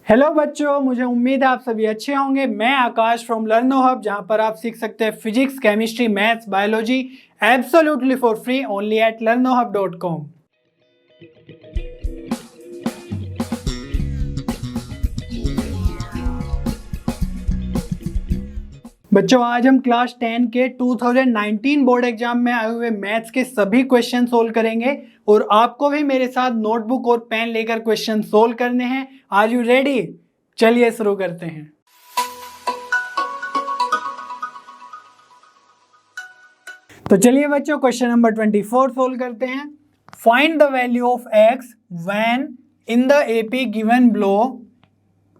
Hello बच्चों, मुझे उम्मीद है आप सभी अच्छे होंगे। मैं आकाश फ्रॉम लर्नो हब, जहां पर आप सीख सकते हैं physics, chemistry, maths, biology absolutely for free only at learnohub.com। बच्चों, आज हम क्लास 10 के 2019 बोर्ड एग्जाम में आए हुए मैथ्स के सभी क्वेश्चन सोल्व करेंगे और आपको भी मेरे साथ नोटबुक और पेन लेकर क्वेश्चन सोल्व करने हैं। Are you ready? चलिए शुरू करते हैं। तो चलिए बच्चों, क्वेश्चन नंबर 24 सोल्व करते हैं। Find the value of x when in the AP given below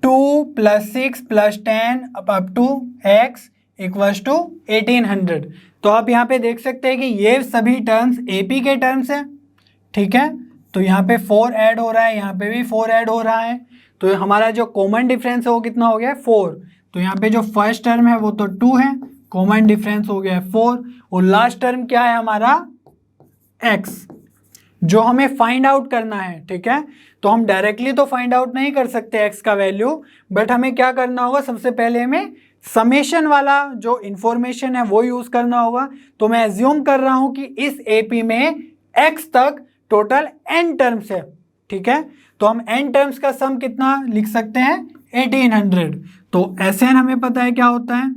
2 + 6 + 10 up to x equals to 1800। तो आप यहाँ पे देख सकते हैं कि ये सभी टर्म्स AP के टर्म्स हैं, ठीक है। तो यहाँ पे 4 ऐड हो रहा है, यहाँ पे भी 4 ऐड हो रहा है। तो हमारा जो कॉमन डिफरेंस है वो कितना हो गया? 4। तो यहाँ पे जो फर्स्ट टर्म है वो तो 2 है, कॉमन डिफरेंस हो गया 4, और लास्ट टर्म क्या है हमारा? x, जो हमें फाइंड आउट करना है, ठीक है। तो हम डायरेक्टली तो फाइंड आउट नहीं कर सकते x का वैल्यू, बट हमें क्या करना होगा? सबसे पहले हमें समेशन वाला जो इंफॉर्मेशन है वो यूज करना होगा। तो मैं एज्यूम कर रहा हूं कि इस AP में x तक टोटल n टर्म्स है, ठीक है। तो हम n टर्म्स का सम कितना लिख सकते हैं? 1800। तो Sn हमें पता है क्या होता है?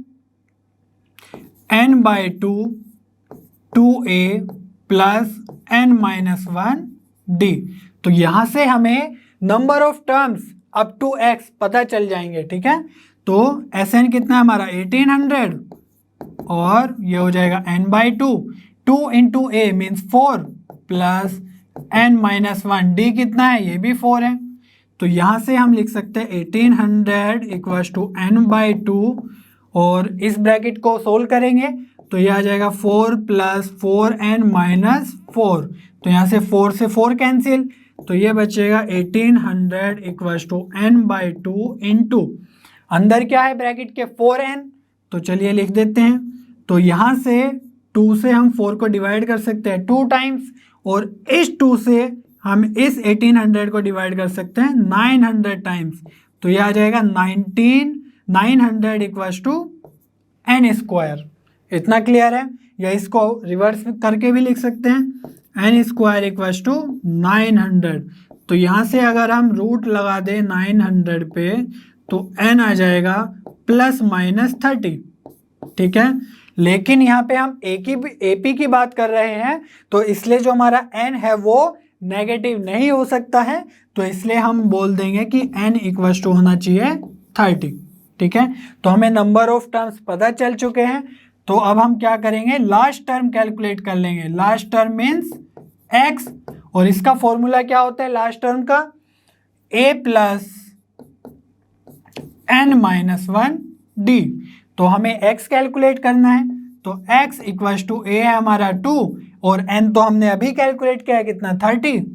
n/2 2a plus n-1 d। तो यहां से हमें number of terms up to x पता चल जाएंगे, ठीक है। तो Sn कितना है हमारा? 1800, और ये हो जाएगा n/2, 2 × a means 4 plus n-1 d कितना है? ये भी 4 है। तो यहां से हम लिख सकते हैं 1800 इक्वल्स टू n/2, और इस ब्रैकेट को सोल्व करेंगे तो ये आ जाएगा 4 + 4n-4। तो यहाँ से 4 से 4 कैंसिल, तो ये बचेगा 1800 इक्वल्स टू n/2 इंटू अंदर क्या है ब्रैकेट के? 4n। तो चलिए लिख देते हैं। तो यहाँ से 2 से हम 4 को डिवाइड कर सकते हैं 2 टाइम्स, और इस 2 से हम इस 1800 को डिवाइड कर सकते हैं 900 टाइम्स। तो ये आ जाएगा 900 इक्वल्स टू n²। इतना क्लियर है? या इसको रिवर्स करके भी लिख सकते हैं, n² इक्वल्स टू 900। तो यहाँ से अगर हम रूट लगा दें 900 पे तो n आ जाएगा ±30, ठीक है। लेकिन यहाँ पे हम AP की बात कर रहे हैं, तो इसलिए जो हमारा n है वो नेगेटिव नहीं हो सकता है। तो इसलिए हम बोल देंगे कि n इक्वल्स टू होना चाहिए 30, ठीक है। तो हमें नंबर ऑफ टर्म्स पता चल चुके हैं। तो अब हम क्या करेंगे? लास्ट टर्म कैलकुलेट कर लेंगे। लास्ट टर्म मीन्स x, और इसका फॉर्मूला क्या होता है लास्ट टर्म का? a plus n-1 d। तो हमें x कैलकुलेट करना है, तो x इक्वल्स टू a है हमारा 2, और n तो हमने अभी कैलकुलेट किया है कितना? 30।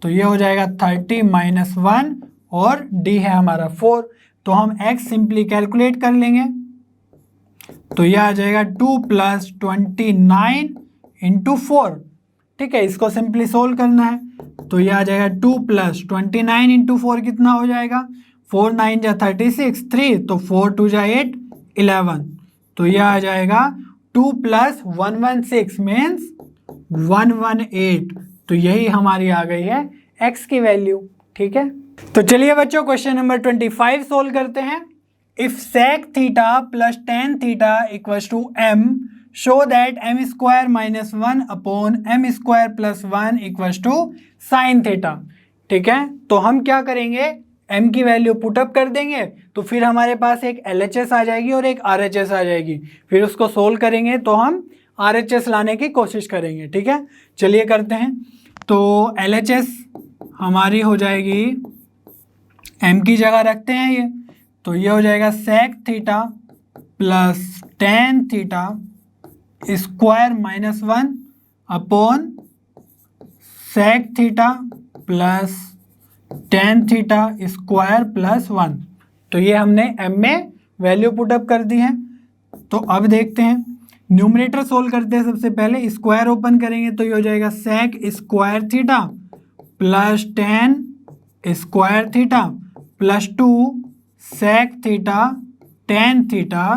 तो ये हो जाएगा 30 - 1, और d है हमारा 4। तो हम x सिंपली कैलकुलेट कर लेंगे, तो यह आ जाएगा 2 + 29 × 4, ठीक है। इसको सिंपली सोल्व करना है, तो यह आ जाएगा 2 + 29 × 4 कितना हो जाएगा? 4 × 9 = 36, 3, तो 4 × 2 = 8, 11। तो यह आ जाएगा 2 + 116 मीन्स 118। तो यही हमारी आ गई है x की वैल्यू, ठीक है। तो चलिए बच्चों, क्वेश्चन नंबर 25 सोल्व करते हैं। If sec theta plus tan theta equals to m, show that m² - 1 upon m² + 1 equals to sin theta, ठीक है। तो हम क्या करेंगे? m की वैल्यू पुटअप कर देंगे, तो फिर हमारे पास एक LHS आ जाएगी और एक RHS आ जाएगी। फिर उसको सोल्व करेंगे तो हम RHS लाने की कोशिश करेंगे, ठीक है। चलिए करते हैं। तो LHS हमारी हो जाएगी, m की जगह रखते हैं ये, तो ये हो जाएगा sec theta plus tan theta square -1 upon sec theta plus tan theta square plus 1। तो ये हमने m में वैल्यू पुटअप कर दी है। तो अब देखते हैं, न्यूमरेटर सोल्व करते हैं। सबसे पहले स्क्वायर ओपन करेंगे तो ये हो जाएगा sec² theta plus tan² theta plus 2 sec theta tan theta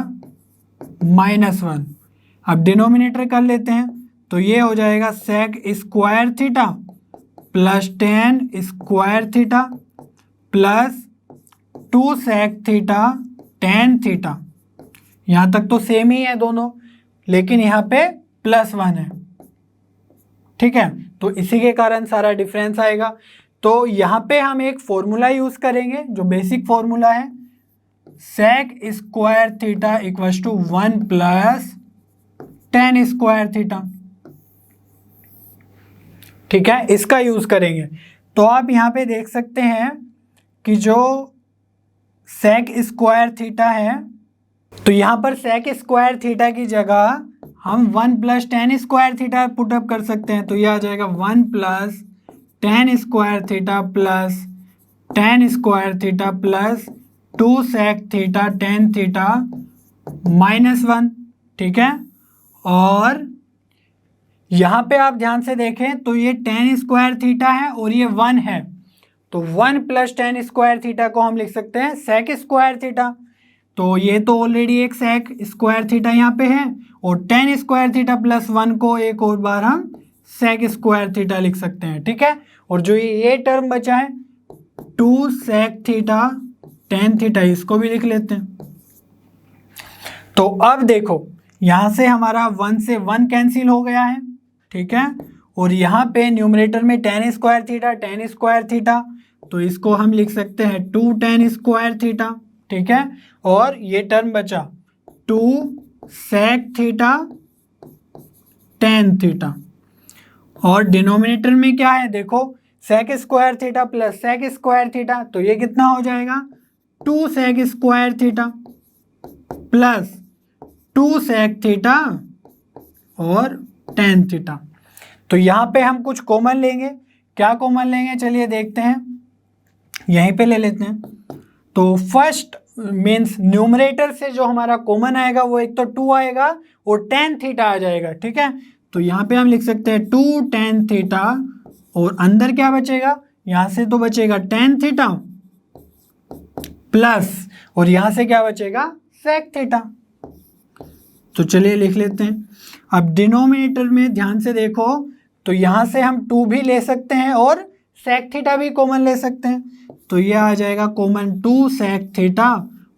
minus 1। अब डिनोमिनेटर कर लेते हैं, तो ये हो जाएगा sec square theta plus tan square theta plus 2 sec theta tan theta. यहाँ तक तो सेम ही है दोनों, लेकिन यहाँ पे प्लस 1 है, ठीक है, तो इसी के कारण सारा डिफरेंस आएगा। तो यहाँ पे हम एक फॉर्मूला यूज करेंगे जो बेसिक फॉर्मूला है, sec square theta equals to 1 plus tan square theta, ठीक है, इसका यूज करेंगे। तो आप यहाँ पे देख सकते हैं कि जो सेक स्क्वायर थीटा है, तो यहाँ पर सेक स्क्वायर थीटा की जगह हम 1 plus tan square theta put up कर सकते हैं। तो यह आ जाएगा 1 plus tan square theta plus tan square theta plus 2 sec theta tan theta minus 1, ठीक है। और यहाँ पे आप ध्यान से देखें तो ये टेन स्क्वायर थीटा है और ये 1 है, तो 1 प्लस टेन स्क्वायर थीटा को हम लिख सकते हैं सेक स्क्वायर थीटा। तो ये तो ऑलरेडी एक सेक स्क्वायर थीटा यहाँ पे है, और टेन स्क्वायर थीटा प्लस 1 को एक और बार हम सेक स्क्वायर थीटा लिख सकते हैं, ठीक है। और जो ये टर्म बचा है 2 सेक थीटा टेन थीटा, इसको भी लिख लेते हैं। तो अब देखो यहाँ से हमारा 1 से 1 कैंसिल हो गया है, ठीक है, और यहाँ पे न्यूमरेटर में टेन स्क्वायर थीटा, तो इसको हम लिख सकते हैं 2 टेन स्क्वायर थीटा, ठीक है। और ये टर्म बचा 2 सेक थीटा टेन थीटा, और डिनोमिनेटर में क्या है देखो, sec square theta plus sec square theta, तो ये कितना हो जाएगा 2 sec square theta plus 2 sec theta और टेन थीटा। तो यहाँ पे हम कुछ कॉमन लेंगे, क्या कॉमन लेंगे चलिए देखते हैं, यहीं पे ले लेते हैं। तो फर्स्ट मीन्स न्यूमरेटर से जो हमारा कॉमन आएगा वो एक तो 2 आएगा और टेन थीटा आ जाएगा, ठीक है। तो यहाँ पे हम लिख सकते हैं 2 टेन थीटा, और अंदर क्या बचेगा, यहाँ से तो बचेगा टेन थीटा प्लस, और यहाँ से क्या बचेगा सेक थीटा। तो चलिए लिख लेते हैं। अब डिनोमिनेटर में ध्यान से देखो, तो यहाँ से हम 2 भी ले सकते हैं और सेक थीटा भी कॉमन ले सकते हैं, तो यह आ जाएगा कॉमन 2 सेक थीटा,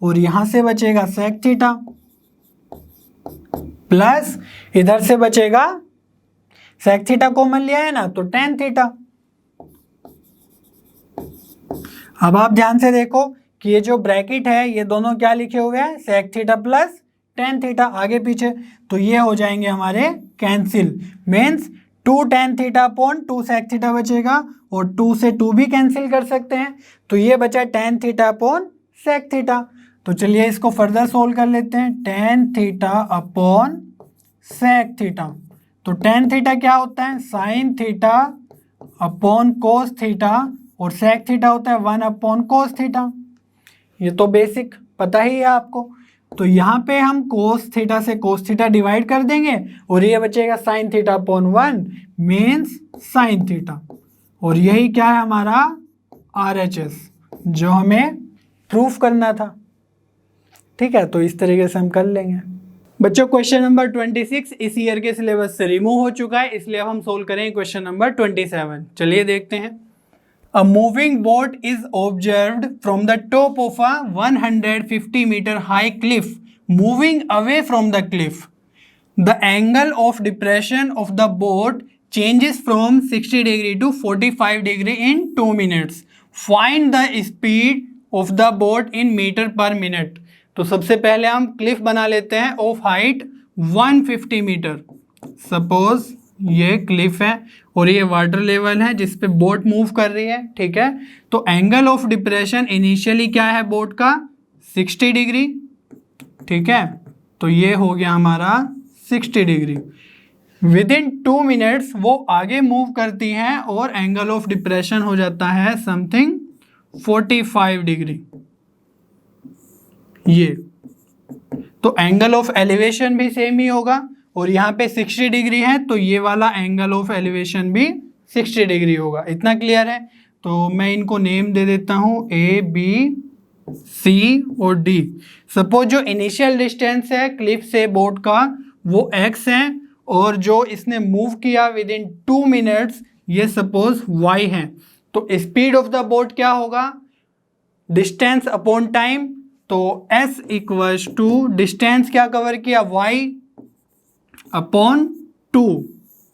और यहाँ से बचेगा सेक थीटा प्लस इधर से बचेगा, सेक थीटा कॉमन लिया है ना, तो टेन थीटा। अब आप ध्यान से देखो कि ये जो ब्रैकेट है ये दोनों क्या लिखे हुए हैं, sec theta plus tan theta आगे पीछे, तो ये हो जाएंगे हमारे cancel, means 2 tan theta upon 2 sec theta बचेगा, और 2 से 2 भी कैंसिल कर सकते हैं, तो ये बचा tan theta upon sec theta. तो चलिए इसको फर्दर सोल्व कर लेते हैं, tan theta upon sec theta. तो टेन थीटा क्या होता है, sine theta upon cos theta, और सेक थीटा होता है 1 अपॉन कोस थीटा। ये तो बेसिक पता ही है आपको। तो यहाँ पे हम कोस थीटा से कोस थीटा डिवाइड कर देंगे, और ये बचेगा sign theta upon 1 means sine theta, और यही क्या है हमारा RHS जो हमें प्रूफ करना था, ठीक है। तो इस तरीके से हम कर लेंगे। बच्चों क्वेश्चन नंबर 26 इस ईयर के सिलेबस से रिमूव हो चुका है, इसलिए अब हम सोल्व करेंगे क्वेश्चन नंबर 27। चलिए देखते हैं। A moving boat is observed from the top of a 150-meter high cliff moving away from the cliff. The angle of depression of the boat changes from 60 degree to 45 degree in 2 minutes. Find the speed of the boat in meter per minute. तो सबसे पहले हम Cliff बना लेते हैं of height 150 metre. Suppose ये Cliff है और ये वाटर लेवल है जिस पे बोट मूव कर रही है, ठीक है। तो एंगल ऑफ डिप्रेशन इनिशियली क्या है बोट का 60 डिग्री, ठीक है। तो ये हो गया हमारा 60 डिग्री। विद इन 2 मिनट्स वो आगे मूव करती हैं और एंगल ऑफ डिप्रेशन हो जाता है समथिंग 45 डिग्री। ये तो एंगल ऑफ एलिवेशन भी सेम ही होगा, और यहाँ पे 60 डिग्री है तो ये वाला एंगल ऑफ एलिवेशन भी 60 डिग्री होगा। इतना क्लियर है। तो मैं इनको नेम दे देता हूँ A B सी और डी। सपोज जो इनिशियल डिस्टेंस है क्लिफ से बोट का वो x है, और जो इसने मूव किया विद इन 2 मिनट्स ये सपोज y है। तो स्पीड ऑफ द बोट क्या होगा, डिस्टेंस अपॉन टाइम। तो s इक्वल्स टू डिस्टेंस क्या कवर किया, y upon 2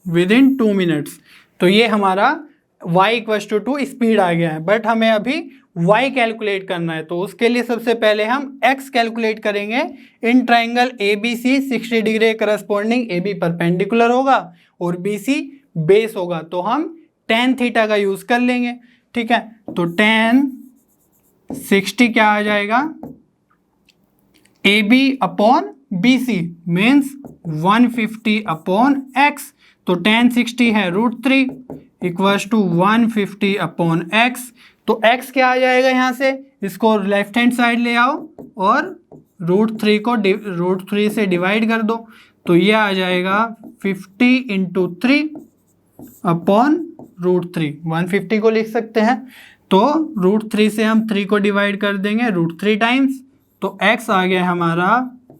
with in 2 minutes. तो ये हमारा y इक्वल्स टू 2 स्पीड आ गया है। बट हमें अभी y कैलकुलेट करना है, तो उसके लिए सबसे पहले हम x कैलकुलेट करेंगे। In triangle ABC 60 degree corresponding AB perpendicular होगा और BC बेस होगा, तो हम tan थीटा का यूज कर लेंगे। ठीक है, तो tan 60 क्या आ जाएगा, AB upon BC means 150 upon x। तो tan 60 है √3 इक्वल्स टू 150 अपॉन x। तो x क्या आ जाएगा, यहाँ से इसको लेफ्ट हैंड साइड ले आओ और √3 को √3 से डिवाइड कर दो। तो ये आ जाएगा 50 इंटू 3 अपॉन √3। 150 को लिख सकते हैं, तो √3 से हम 3 को डिवाइड कर देंगे √3 टाइम्स। तो x आ गया हमारा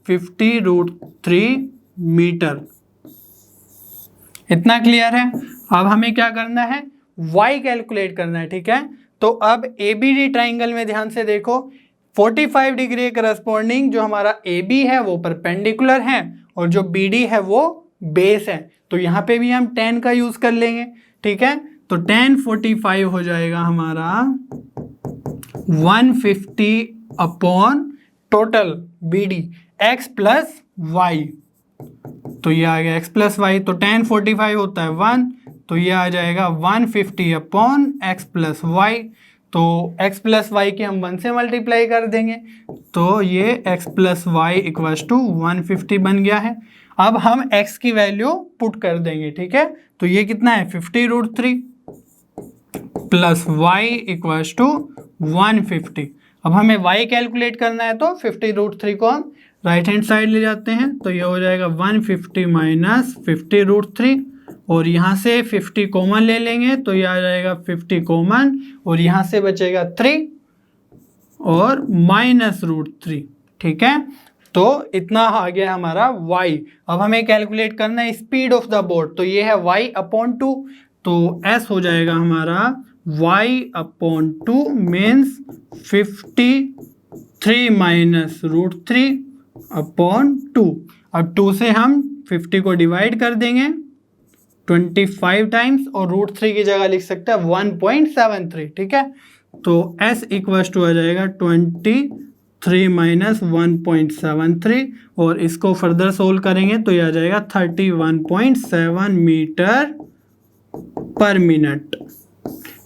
50 √3 मीटर। इतना क्लियर है। अब हमें क्या करना है, y कैलकुलेट करना है। ठीक है, तो अब ABD ट्राइंगल में ध्यान से देखो, 45 डिग्री करस्पॉन्डिंग जो हमारा AB है वो परपेंडिकुलर है और जो BD है वो बेस है। तो यहाँ पे भी हम tan का यूज कर लेंगे। ठीक है, तो tan 45 हो जाएगा हमारा 150 upon total BD x plus y। तो ये आ गया x प्लस वाई। तो tan 45 होता है 1, तो ये आ जाएगा 150 अपॉन x प्लस वाई। तो x प्लस वाई के हम 1 से मल्टीप्लाई कर देंगे, तो ये x plus Y equals to 150 बन गया है। अब हम x की वैल्यू पुट कर देंगे। ठीक है, तो ये कितना है 50 √3 प्लस y इक्वल्स टू 150। अब हमें y कैलकुलेट करना है, तो 50 √3 को हम राइट हैंड साइड ले जाते हैं, तो ये हो जाएगा 150 माइनस 50 √3, और यहाँ से 50 कॉमन ले लेंगे तो ये आ जाएगा 50 कॉमन, और यहाँ से बचेगा 3 और माइनस √3। ठीक है, तो इतना आ गया हमारा y। अब हमें कैलकुलेट करना है स्पीड ऑफ द बोट, तो ये है y अपॉन 2, तो s हो जाएगा हमारा y upon 2 means 53 minus √3 upon 2। अब 2 से हम 50 को डिवाइड कर देंगे 25 टाइम्स, और √3 की जगह लिख सकते हैं 1.73। ठीक है, तो s इक्वल्स टू आ जाएगा 23 माइनस 1.73, और इसको फर्दर सोल्व करेंगे तो ये आ जाएगा 31.7 मीटर पर मिनट।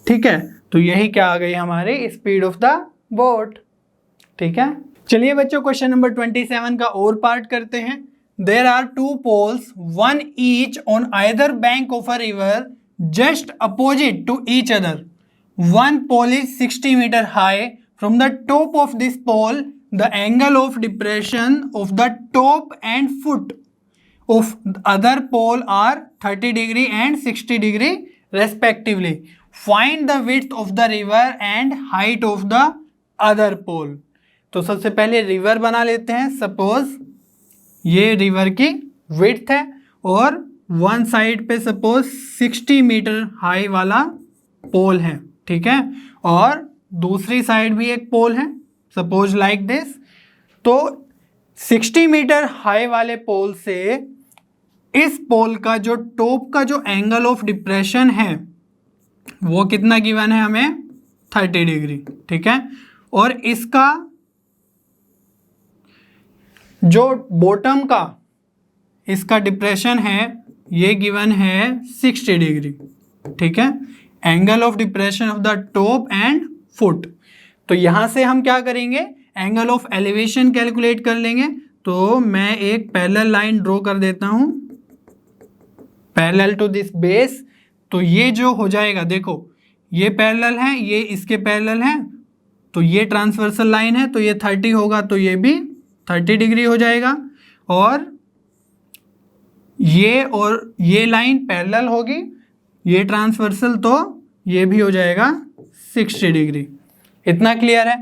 ठीक है, तो यही क्या आ गई हमारी स्पीड ऑफ द बोट। ठीक है, चलिए बच्चों क्वेश्चन नंबर 27 का और पार्ट करते हैं। There are 2 poles, one each on either bank of a river, just opposite to each other. One pole is 60 meter high. From the top of this pole, the angle of depression of the top and foot of the other pole are 30 degree and 60 degree respectively. Find the width of the river and height of the other pole. तो सबसे पहले river बना लेते हैं। Suppose ये river की width है और वन साइड पे सपोज 60 मीटर हाई वाला पोल है। ठीक है, और दूसरी साइड भी एक पोल है सपोज लाइक दिस। तो 60 मीटर हाई वाले पोल से इस पोल का जो टॉप का जो एंगल ऑफ डिप्रेशन है वो कितना गिवन है हमें, 30 डिग्री। ठीक है, और इसका जो बॉटम का इसका डिप्रेशन है ये गिवन है 60 डिग्री। ठीक है, angle of depression of the top and foot. तो यहां से हम क्या करेंगे, एंगल ऑफ एलिवेशन कैलकुलेट कर लेंगे। तो मैं एक पैरेलल लाइन ड्रॉ कर देता हूं पैरेलल टू दिस बेस। तो ये जो हो जाएगा, देखो ये पैरेलल है, ये इसके पैरेलल है, तो ये ट्रांसवर्सल लाइन है, तो ये 30 होगा, तो ये भी 30 डिग्री हो जाएगा। और ये लाइन पैरेलल होगी, ये ट्रांसवर्सल, तो ये भी हो जाएगा 60 डिग्री। इतना क्लियर है।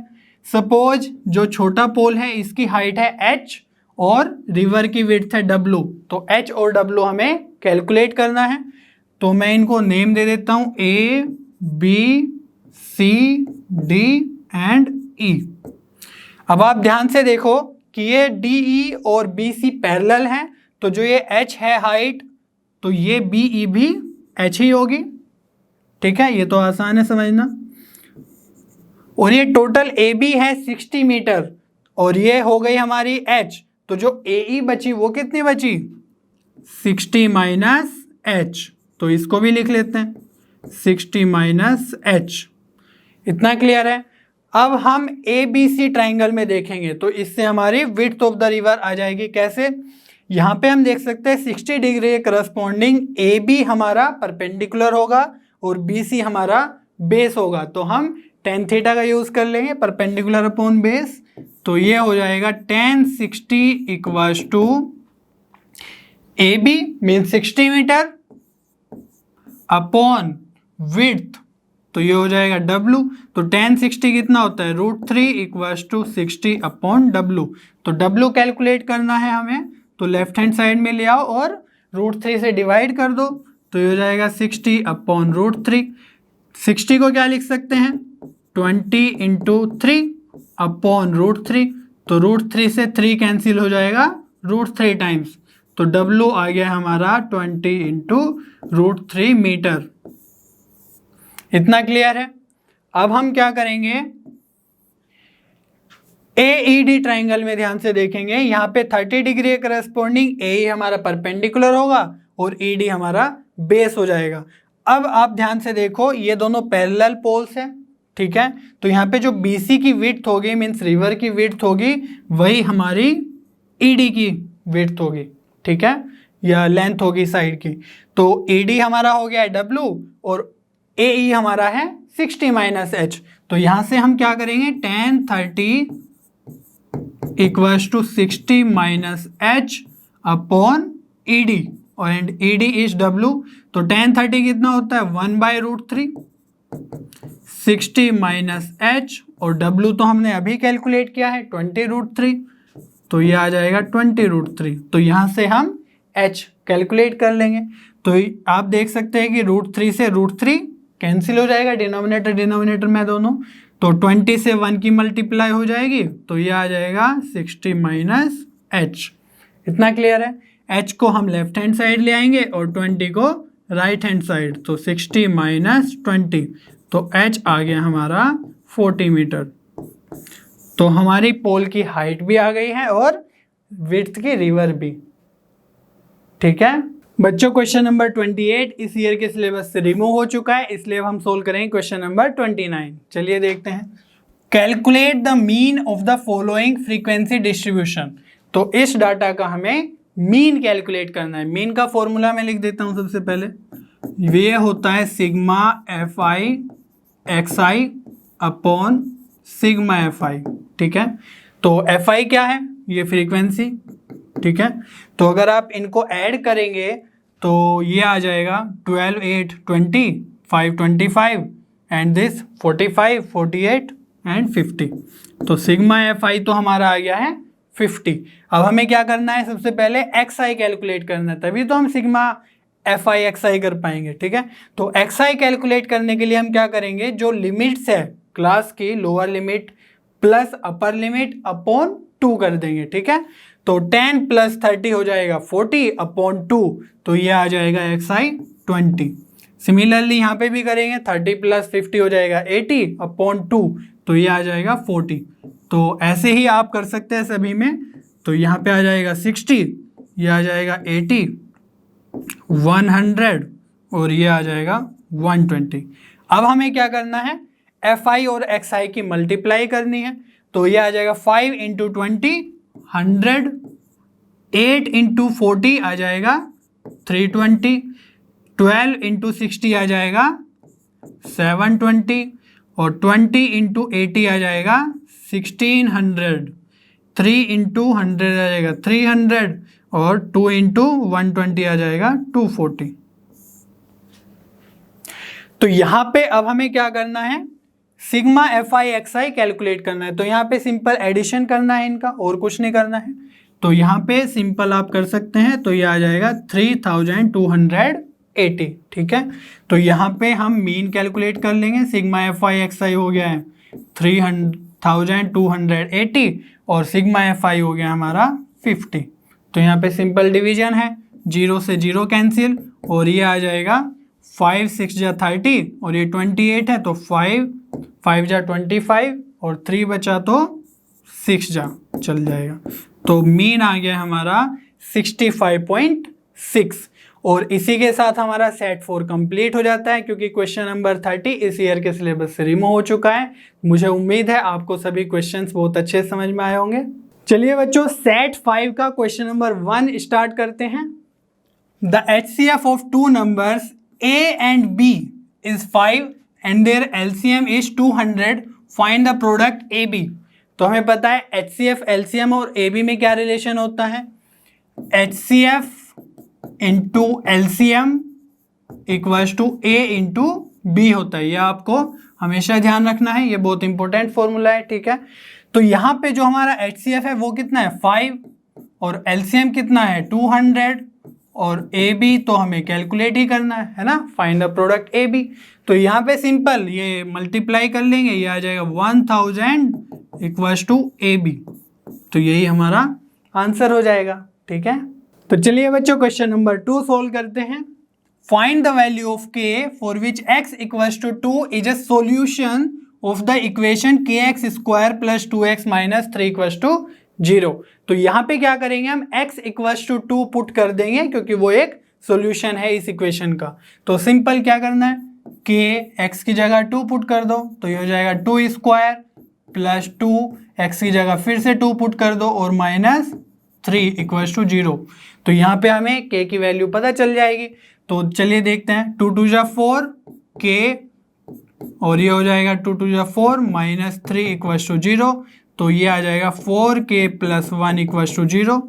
सपोज जो छोटा पोल है इसकी हाइट है h और रिवर की विड्थ है w, तो h और w हमें कैलकुलेट करना है। तो मैं इनको नेम दे देता हूं A, B, C, D and E। अब आप ध्यान से देखो कि ये DE और BC पैरेलल हैं, तो जो ये h है हाइट, तो ये BE भी h ही होगी। ठीक है, ये तो आसान है समझना। और ये टोटल AB है 60 मीटर और ये हो गई हमारी h, तो जो AE बची वो कितनी बची, 60 माइनस h, तो इसको भी लिख लेते हैं 60 माइनस h। इतना क्लियर है। अब हम ABC ट्राइंगल में देखेंगे तो इससे हमारी विड्थ ऑफ द रिवर आ जाएगी। कैसे, यहाँ पे हम देख सकते हैं 60 डिग्री के करस्पॉन्डिंग AB हमारा परपेंडिकुलर होगा और BC हमारा बेस होगा, तो हम tan थीटा का यूज कर लेंगे, परपेंडिकुलर अपॉन बेस। तो ये हो जाएगा tan 60 equals to AB mean 60 metre upon width, तो ये हो जाएगा W। तो tan 60 कितना होता है, √3 इक्वल्स टू 60 अपॉन W। तो W कैलकुलेट करना है हमें, तो लेफ्ट हैंड साइड में ले आओ और √3 से डिवाइड कर दो, तो ये हो जाएगा 60 अपॉन √3। 60 को क्या लिख सकते हैं, 20 इंटू 3 अपॉन √3, तो √3 से 3 कैंसिल हो जाएगा √3 टाइम्स, तो W आ गया हमारा 20 इंटू √3 मीटर। इतना क्लियर है। अब हम क्या करेंगे, AED ट्राइंगल में ध्यान से देखेंगे, यहाँ पे 30 डिग्री के करस्पॉन्डिंग AE हमारा परपेंडिकुलर होगा और ED हमारा बेस हो जाएगा। अब आप ध्यान से देखो, ये दोनों पैरेलल पोल्स हैं, ठीक है। तो यहाँ पे जो BC की विड्थ होगी मीन्स रिवर की विड्थ होगी, वही हमारी ED की विड्थ होगी, ठीक है, या लेंथ होगी साइड की। तो ED हमारा हो गया है W और AE हमारा है 60 माइनस h। तो यहाँ से हम क्या करेंगे, tan 30 equals to 60 minus h upon ED and ED is W। तो tan 30 कितना होता है, 1/√3, 60 माइनस h और W तो हमने अभी कैलकुलेट किया है 20√3, तो ये आ जाएगा 20√3। तो यहाँ से हम h कैलकुलेट कर लेंगे। तो आप देख सकते हैं कि √3 से √3 कैंसिल हो जाएगा, डिनोमिनेटर डिनोमिनेटर में दोनों, तो 20 से 1 की मल्टीप्लाई हो जाएगी, तो ये आ जाएगा 60 माइनस h। इतना क्लियर है। h को हम लेफ्ट हैंड साइड ले आएंगे और 20 को राइट हैंड साइड, तो 60 माइनस 20, तो h आ गया हमारा 40 मीटर। तो हमारी पोल की हाइट भी आ गई है और विड्थ की रिवर भी, ठीक है बच्चों। क्वेश्चन नंबर 28 इस ईयर के सिलेबस से रिमूव हो चुका है, इसलिए हम सोल्व करेंगे क्वेश्चन नंबर 29। चलिए देखते हैं। Calculate the mean of the following frequency distribution. तो इस डाटा का हमें मीन कैलकुलेट करना है। मीन का फॉर्मूला मैं लिख देता हूं सबसे पहले, ये होता है sigma FI XI upon sigma FI, ठीक है। तो FI क्या है, ये फ्रीक्वेंसी, ठीक है। तो अगर आप इनको ऐड करेंगे तो ये आ जाएगा 12 8 20 5 25 एंड दिस 45 48 एंड 50। तो सिग्मा FI तो हमारा आ गया है 50। अब हमें क्या करना है, सबसे पहले XI कैलकुलेट करना है, तभी तो हम सिग्मा FI XI कर पाएंगे, ठीक है। तो XI कैलकुलेट करने के लिए हम क्या करेंगे, जो लिमिट्स है क्लास की, lower limit plus upper limit upon 2 कर देंगे, ठीक है। तो 10 प्लस 30 हो जाएगा 40 अपॉन 2, तो ये आ जाएगा XI 20। सिमिलरली यहाँ पे भी करेंगे, 30 प्लस 50 हो जाएगा 80 अपॉन 2, तो ये आ जाएगा 40। तो ऐसे ही आप कर सकते हैं सभी में। तो यहाँ पे आ जाएगा 60, ये आ जाएगा 80, 100 और ये आ जाएगा 120। अब हमें क्या करना है, FI और XI की मल्टीप्लाई करनी है। तो ये आ जाएगा 5 इंटू 20 100, 8 इंटू 40 आ जाएगा 320, 12 इंटू 60 आ जाएगा 720 और 20 इंटू 80 आ जाएगा 1600, 3 इंटू 100 आ जाएगा 300 और 2 इंटू 120 आ जाएगा 240। तो यहाँ पे अब हमें क्या करना है, sigma F I x I calculate करना है। तो यहाँ पे सिंपल एडिशन करना है इनका, और कुछ नहीं करना है। तो यहाँ पे सिंपल आप कर सकते हैं, तो ये आ जाएगा 3280, ठीक है। तो यहाँ पे हम मीन कैलकुलेट कर लेंगे। सिग्मा एफ आई एक्स आई हो गया है 3280 और सिग्मा एफ आई हो गया हमारा 50। तो यहाँ पे सिंपल डिवीजन है, 0 से 0 कैंसिल, और ये आ जाएगा 5 6 जा 30 और ये 28 है, तो 5 5 जा 25 और 3 बचा तो 6 जा चल जाएगा। तो मीन आ गया हमारा 65.6। और इसी के साथ हमारा सेट 4 कंप्लीट हो जाता है, क्योंकि क्वेश्चन नंबर 30 इस ईयर के सिलेबस से रिमूव हो चुका है। मुझे उम्मीद है आपको सभी क्वेश्चंस बहुत अच्छे समझ में आए होंगे। चलिए बच्चों, सेट 5 का क्वेश्चन नंबर 1 स्टार्ट करते हैं। The HCF of two numbers A and B is 5 and their LCM is 200. Find the product AB. तो हमें पता है HCF, LCM और AB में क्या रिलेशन होता है। HCF into LCM equals to A into B होता है। यह आपको हमेशा ध्यान रखना है, ये बहुत इंपॉर्टेंट फॉर्मूला है, ठीक है। तो यहाँ पे जो हमारा HCF है वो कितना है 5 और LCM कितना है 200 और AB तो हमें कैलकुलेट ही करना है ना, फाइंड द प्रोडक्ट AB। तो यहाँ पे सिंपल ये मल्टीप्लाई कर लेंगे, ये आ जाएगा 1000 इक्वल्स टू AB। तो यही हमारा आंसर हो जाएगा, ठीक है। तो चलिए बच्चों, क्वेश्चन नंबर 2 सोल्व करते हैं। Find the value of k for which x equals to 2 is a solution of the equation kx square plus 2x minus 3 equals to 0। तो यहाँ पे क्या करेंगे हम x इक्वल्स टू 2 पुट कर देंगे, क्योंकि वो एक सॉल्यूशन है इस इक्वेशन का। तो सिंपल क्या करना है, k x की जगह 2 पुट कर दो, तो ये हो जाएगा 2 स्क्वायर प्लस 2 x की जगह फिर से 2 पुट कर दो और माइनस 3 इक्वल्स टू 0। तो यहाँ पे हमें k की वैल्यू पता चल जाएगी। तो चलिए देखते हैं, 2 2 जा 4 k और ये हो जाएगा 2 2 जा 4 माइनस 3 इक्वल्स टू 0। तो ये आ जाएगा 4k प्लस 1 इक्वल्स टू 0।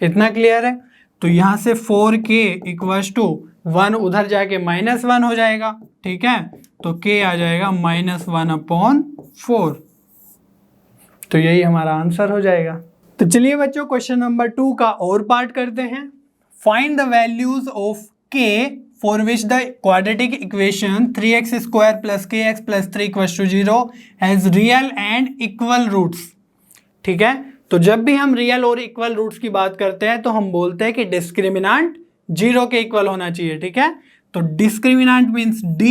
इतना क्लियर है। तो यहाँ से 4k इक्वल्स टू 1 उधर जाके माइनस 1 हो जाएगा, ठीक है। तो k आ जाएगा -1/4। तो यही हमारा आंसर हो जाएगा। तो चलिए बच्चों, क्वेश्चन नंबर 2 का और पार्ट करते हैं। Find the values of k for which the quadratic equation 3x square plus kx plus 3 equals to 0 has real and equal roots, ठीक है। तो जब भी हम रियल और इक्वल रूट्स की बात करते हैं तो हम बोलते हैं कि डिस्क्रिमिनांट 0 के इक्वल होना चाहिए, ठीक है। तो discriminant means d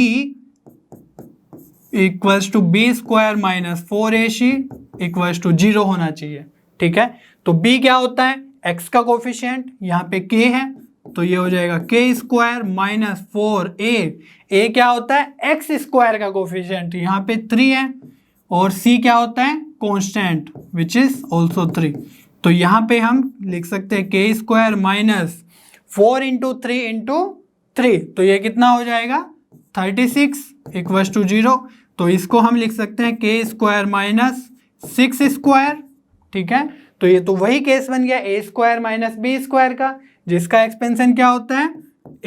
equals to b square minus 4ac equals to 0 होना चाहिए, ठीक है। तो b क्या होता है, x का कोफिशिएंट, यहाँ पे k है तो ये हो जाएगा k square minus 4a। a क्या होता है, x स्क्वायर का कोफिशिएंट, यहाँ पे 3 है, और c क्या होता है, कांस्टेंट विच इज ऑल्सो 3। तो यहाँ पे हम लिख सकते हैं k square minus 4 into 3 into 3, तो ये कितना हो जाएगा 36 इक्वल्स टू 0। तो इसको हम लिख सकते हैं k स्क्वायर माइनस 6 स्क्वायर, ठीक है। तो ये तो वही केस बन गया a square minus b square का, जिसका एक्सपेंशन क्या होता है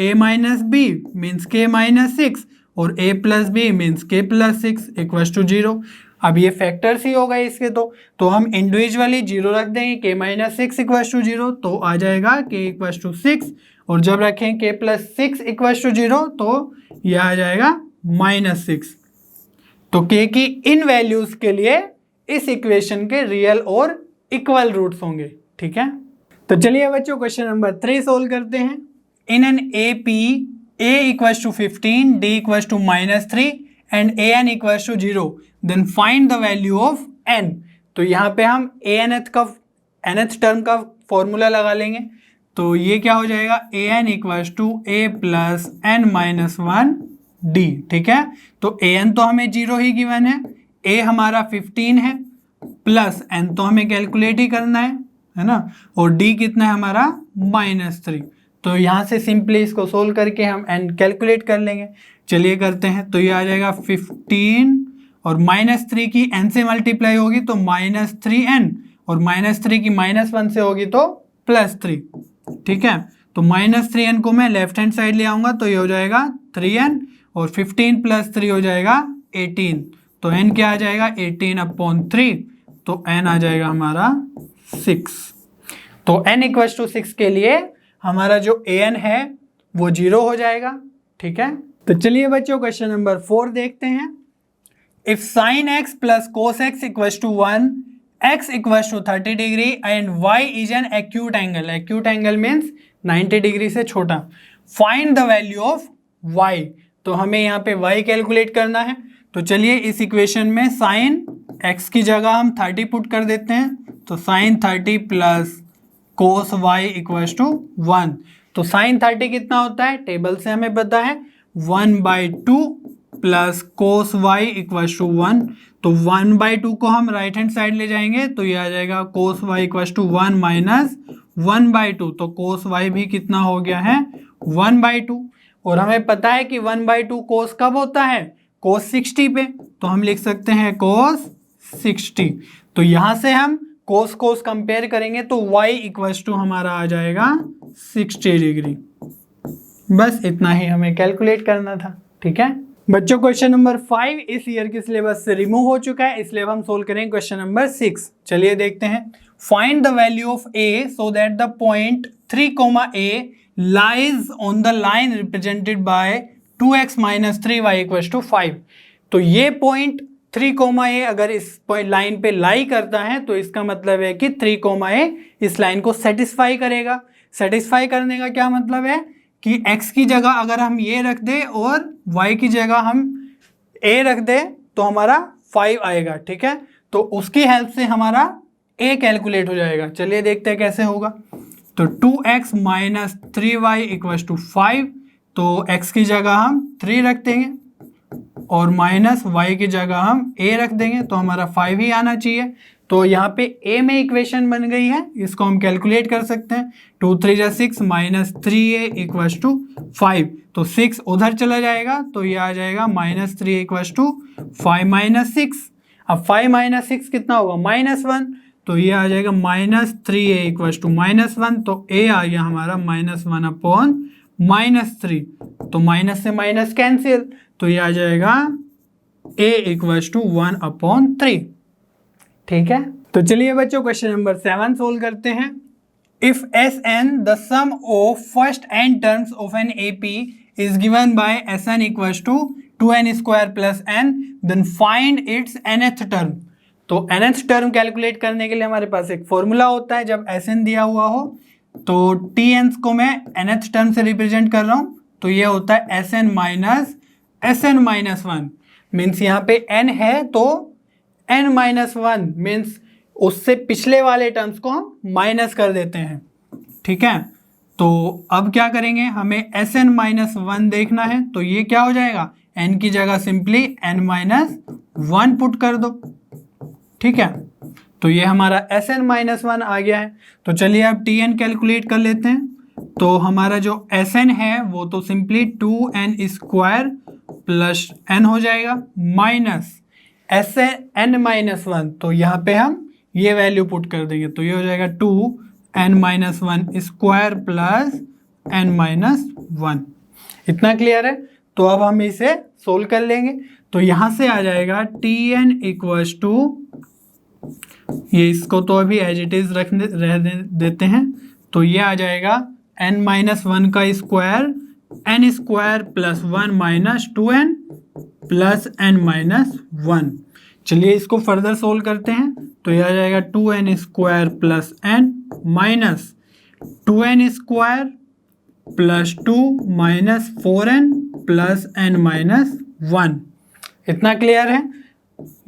a minus B means k minus 6 और a plus B means k plus 6 equals to 0। अब ये फैक्टर्स ही हो गए इसके, तो हम इंडिविजुअली 0 रख देंगे, k माइनस 6 इक्वल्स टू 0 तो आ जाएगा k इक्वल्स टू 6, और जब रखें k प्लस 6 इक्वल्स टू 0 तो यह आ जाएगा -6। तो k की इन वैल्यूज के लिए इस इक्वेशन के रियल और इक्वल रूट्स होंगे, ठीक है। तो चलिए बच्चों, क्वेश्चन नंबर 3 सोल्व करते हैं। In an AP a equals to 15, d equals to -3 and an equals to 0, then find the value of n। तो यहाँ पे हम nth टर्म का फॉर्मूला लगा लेंगे। तो ये क्या हो जाएगा, an equals to a plus n minus 1 d, ठीक है। तो an तो हमें 0 ही गिवन है, a हमारा 15 है, प्लस n तो हमें कैलकुलेट ही करना है ना, और d कितना है हमारा -3। तो यहाँ से सिंपली इसको सोल्व करके हम n कैलकुलेट कर लेंगे। चलिए करते हैं। तो ये आ जाएगा 15 और -3 की n से मल्टीप्लाई होगी तो -3n, और -3 की -1 से होगी तो +3, ठीक है। तो -3n को मैं लेफ्ट हैंड साइड ले आऊँगा तो ये हो जाएगा 3n, और 15 + 3 हो जाएगा 18, तो n क्या आ जाएगा 18/3, तो n आ जाएगा हमारा 6। तो n इक्वल टू 6 के लिए हमारा जो an है वो 0 हो जाएगा। ठीक है, तो चलिए बच्चों क्वेश्चन नंबर 4 देखते हैं। If sin x plus cos x equal to 1, x equal to 30 degree and y is an acute angle, acute angle means 90 degree से छोटा, find the value of y। तो हमें यहाँ पे y कैलकुलेट करना है। तो चलिए इस इक्वेशन में sin x की जगह हम 30 पुट कर देते हैं, तो sin 30 plus cos y equal to 1। तो sin 30 कितना होता है, टेबल से हमें पता है 1/2 plus cos y equal to 1। तो 1/2 को हम राइट हैंड साइड ले जाएंगे तो ये आ जाएगा cos y equal to 1 minus 1/2। तो cos y भी कितना हो गया है 1/2। और हमें पता है कि 1/2 cos कब होता है, cos 60 पे, तो हम लिख सकते हैं cos 60। तो यहाँ से हम cos कंपेयर करेंगे तो y इक्वल टू हमारा आ जाएगा 60 डिग्री। बस इतना ही हमें कैलकुलेट करना था। ठीक है बच्चों, क्वेश्चन नंबर 5 इस ईयर के सिलेबस से रिमूव हो चुका है, इसलिए हम सोल्व करेंगे क्वेश्चन नंबर 6। चलिए देखते हैं। Find the value of a so that the point 3, a lies on the line represented by 2x minus 3y equal to 5। तो ये पॉइंट 3, a अगर इस पॉइंट लाइन पे लाई करता है तो इसका मतलब है कि 3, a इस लाइन को सेटिस्फाई करेगा। सेटिस्फाई करने का क्या मतलब है कि x की जगह अगर हम ये रख दे और y की जगह हम a रख दे तो हमारा 5 आएगा। ठीक है, तो उसकी हेल्प से हमारा a कैलकुलेट हो जाएगा। चलिए देखते हैं कैसे होगा। तो 2x minus 3y equal to 5, तो x की जगह हम 3 रख देंगे और माइनस y की जगह हम a रख देंगे, तो हमारा 5 ही आना चाहिए। तो यहाँ पे a में इक्वेशन बन गई है, इसको हम कैलकुलेट कर सकते हैं। 2 3 जा 6 माइनस 3a इक्वल टू 5, तो 6 उधर चला जाएगा तो ये आ जाएगा माइनस 3 इक्वल टू 5 माइनस 6। अब 5 माइनस 6 कितना होगा -1, तो ये आ जाएगा माइनस 3a इक्वल टू -1। तो a आ गया हमारा -1/-3, तो माइनस से माइनस कैंसिल, तो ये आ जाएगा a इक्वल टू 1/3। ठीक है, तो चलिए बच्चों क्वेश्चन नंबर 7 सोल्व करते हैं। If Sn the sum of first n terms of an AP is given by Sn equal to 2n² plus n, then find its nth term. तो nth term calculate करने के लिए हमारे पास एक formula होता है। जब Sn दिया हुआ हो तो Tn को मैं nth टर्म से रिप्रेजेंट कर रहा हूँ, तो ये होता है Sn माइनस 1। मीन्स यहाँ पे n है तो n-1 मीन्स उससे पिछले वाले टर्म्स को हम माइनस कर देते हैं। ठीक है, तो अब क्या करेंगे, हमें Sn-1 देखना है, तो ये क्या हो जाएगा, n की जगह सिंपली n-1 पुट कर दो। ठीक है, तो ये हमारा Sn-1 आ गया है। तो चलिए अब Tn कैलकुलेट कर लेते हैं। तो हमारा जो Sn है वो तो सिंपली 2n² प्लस n हो जाएगा माइनस Sn-1, तो यहाँ पे हम ये वैल्यू पुट कर देंगे, तो ये हो जाएगा 2n-1² प्लस n-1। इतना क्लियर है। तो अब हम इसे सोल्व कर लेंगे। तो यहाँ से आ जाएगा Tn इक्वल टू, ये इसको तो अभी एज इट इज रह देते हैं, तो ये आ जाएगा n-1 का square n² plus 1 minus 2n plus n-1। चलिए इसको फर्दर सोल्व करते हैं। तो यह आ जाएगा 2n² plus n minus 2n² plus 2 minus 4n plus n-1। इतना क्लियर है।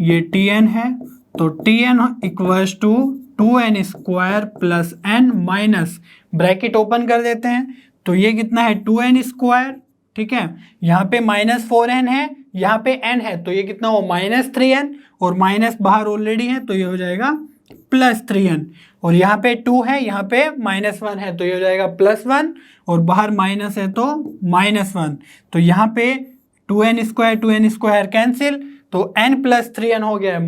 ये Tn है, तो Tn equals to 2n² plus n minus, bracket open कर देते हैं, तो ये कितना है 2n²। ठीक है, यहाँ पे -4n है, यहाँ पे n है, तो ये कितना हो -3n, और माइनस बाहर ऑलरेडी है तो ये हो जाएगा +3n, और यहाँ पे 2 है, यहाँ पे -1 है तो ये हो जाएगा +1, और बाहर माइनस है तो -1, तो यहाँ पे 2n² कैंसिल, तो n प्लस 3n हो गया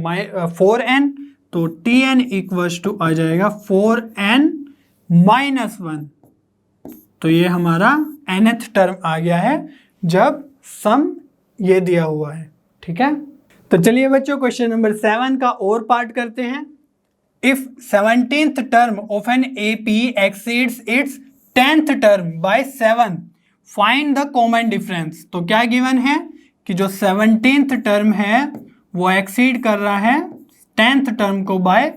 4n, तो Tn इक्वल्स टू आ जाएगा 4n-1। तो ये हमारा nth टर्म आ गया है जब सम ये दिया हुआ है। ठीक है, तो चलिए बच्चों क्वेश्चन नंबर 7 का और पार्ट करते हैं। If 17th term of an AP exceeds its 10th term by 7 find the common difference. तो क्या गिवन है कि जो 17th टर्म है वो एक्सीड कर रहा है 10th टर्म को बाय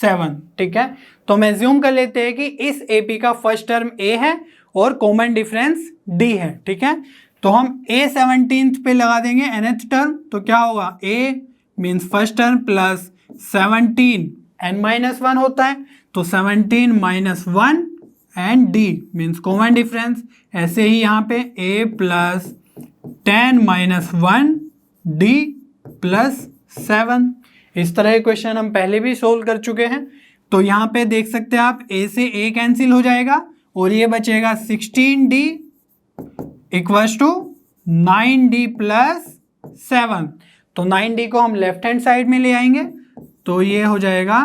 7, ठीक है। तो हम एज्यूम कर लेते हैं कि इस एपी का फर्स्ट टर्म ए है और कॉमन डिफरेंस डी है, ठीक है। तो हम a 17th पे लगा देंगे nth टर्म, तो क्या होगा a means first term plus 17 n-1 होता है, तो 17 -1 and d means common difference. ऐसे ही यहाँ पे a प्लस 10 -1 d प्लस 7। इस तरह के क्वेश्चन हम पहले भी सोल्व कर चुके हैं। तो यहाँ पे देख सकते हैं आप a से a कैंसिल हो जाएगा और ये बचेगा 16d equals to 9d plus 7। तो 9d को हम लेफ्ट हैंड साइड में ले आएंगे, तो ये हो जाएगा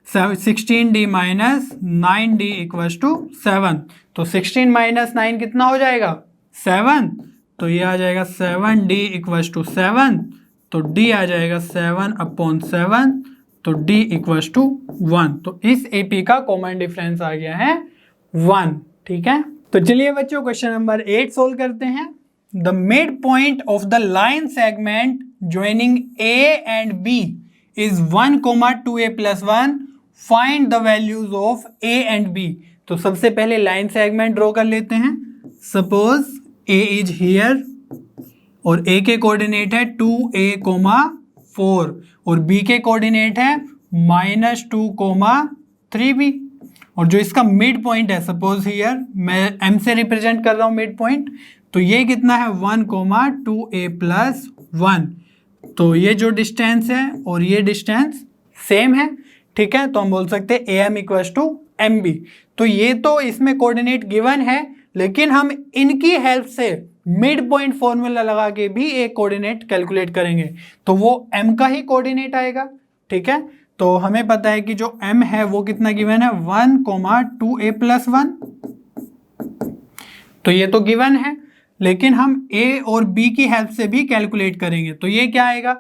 16d minus 9d equals to 7। तो 16 माइनस 9 कितना हो जाएगा 7, तो ये आ जाएगा 7d इक्वल्स टू 7। तो d आ जाएगा 7/7, तो d इक्वल्स टू 1। तो इस AP का कॉमन डिफरेंस आ गया है 1, ठीक है। तो चलिए बच्चों क्वेश्चन नंबर 8 सोल्व करते हैं। The mid point of the line segment joining A and B is 1,2a + 1। Find the values of A and B। तो सबसे पहले लाइन सेगमेंट ड्रॉ कर लेते हैं। सपोज A इज हियर और A के कोऑर्डिनेट है 2a, 4 और B के कोऑर्डिनेट है -2, 3b। और जो इसका मिड पॉइंट है, सपोज हियर मैं m से रिप्रेजेंट कर रहा हूँ मिड पॉइंट, तो ये कितना है 1,2a + 1। तो ये जो डिस्टेंस है और ये डिस्टेंस सेम है, ठीक है। तो हम बोल सकते हैं AM इक्वल्स टू MB। तो ये तो इसमें कोऑर्डिनेट गिवन है, लेकिन हम इनकी हेल्प से मिड पॉइंट फॉर्मूला लगा के भी एक कोऑर्डिनेट कैलकुलेट करेंगे, तो वो m का ही कोऑर्डिनेट आएगा, ठीक है। तो हमें पता है कि जो m है वो कितना गिवन है 1,2a + 1। तो ये तो गिवन है, लेकिन हम a और b की हेल्प से भी कैलकुलेट करेंगे। तो ये क्या आएगा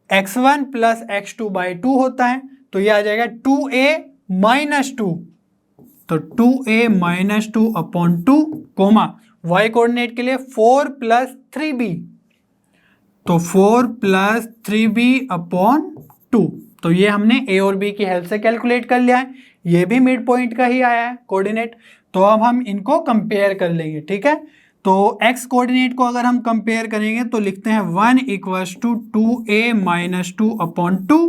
x1 + x2/2 होता है, तो ये आ जाएगा 2a - 2। तो 2a - 2/2 कोमा y कोऑर्डिनेट के लिए 4 + 3b, तो 4 + 3b/2। तो ये हमने a और b की हेल्प से कैलकुलेट कर लिया है। ये भी मिड पॉइंट का ही आया है कोऑर्डिनेट। तो अब हम इनको कंपेयर कर लेंगे, ठीक है। तो x कोऑर्डिनेट को अगर हम कंपेयर करेंगे तो लिखते हैं 1 = 2a - 2/2।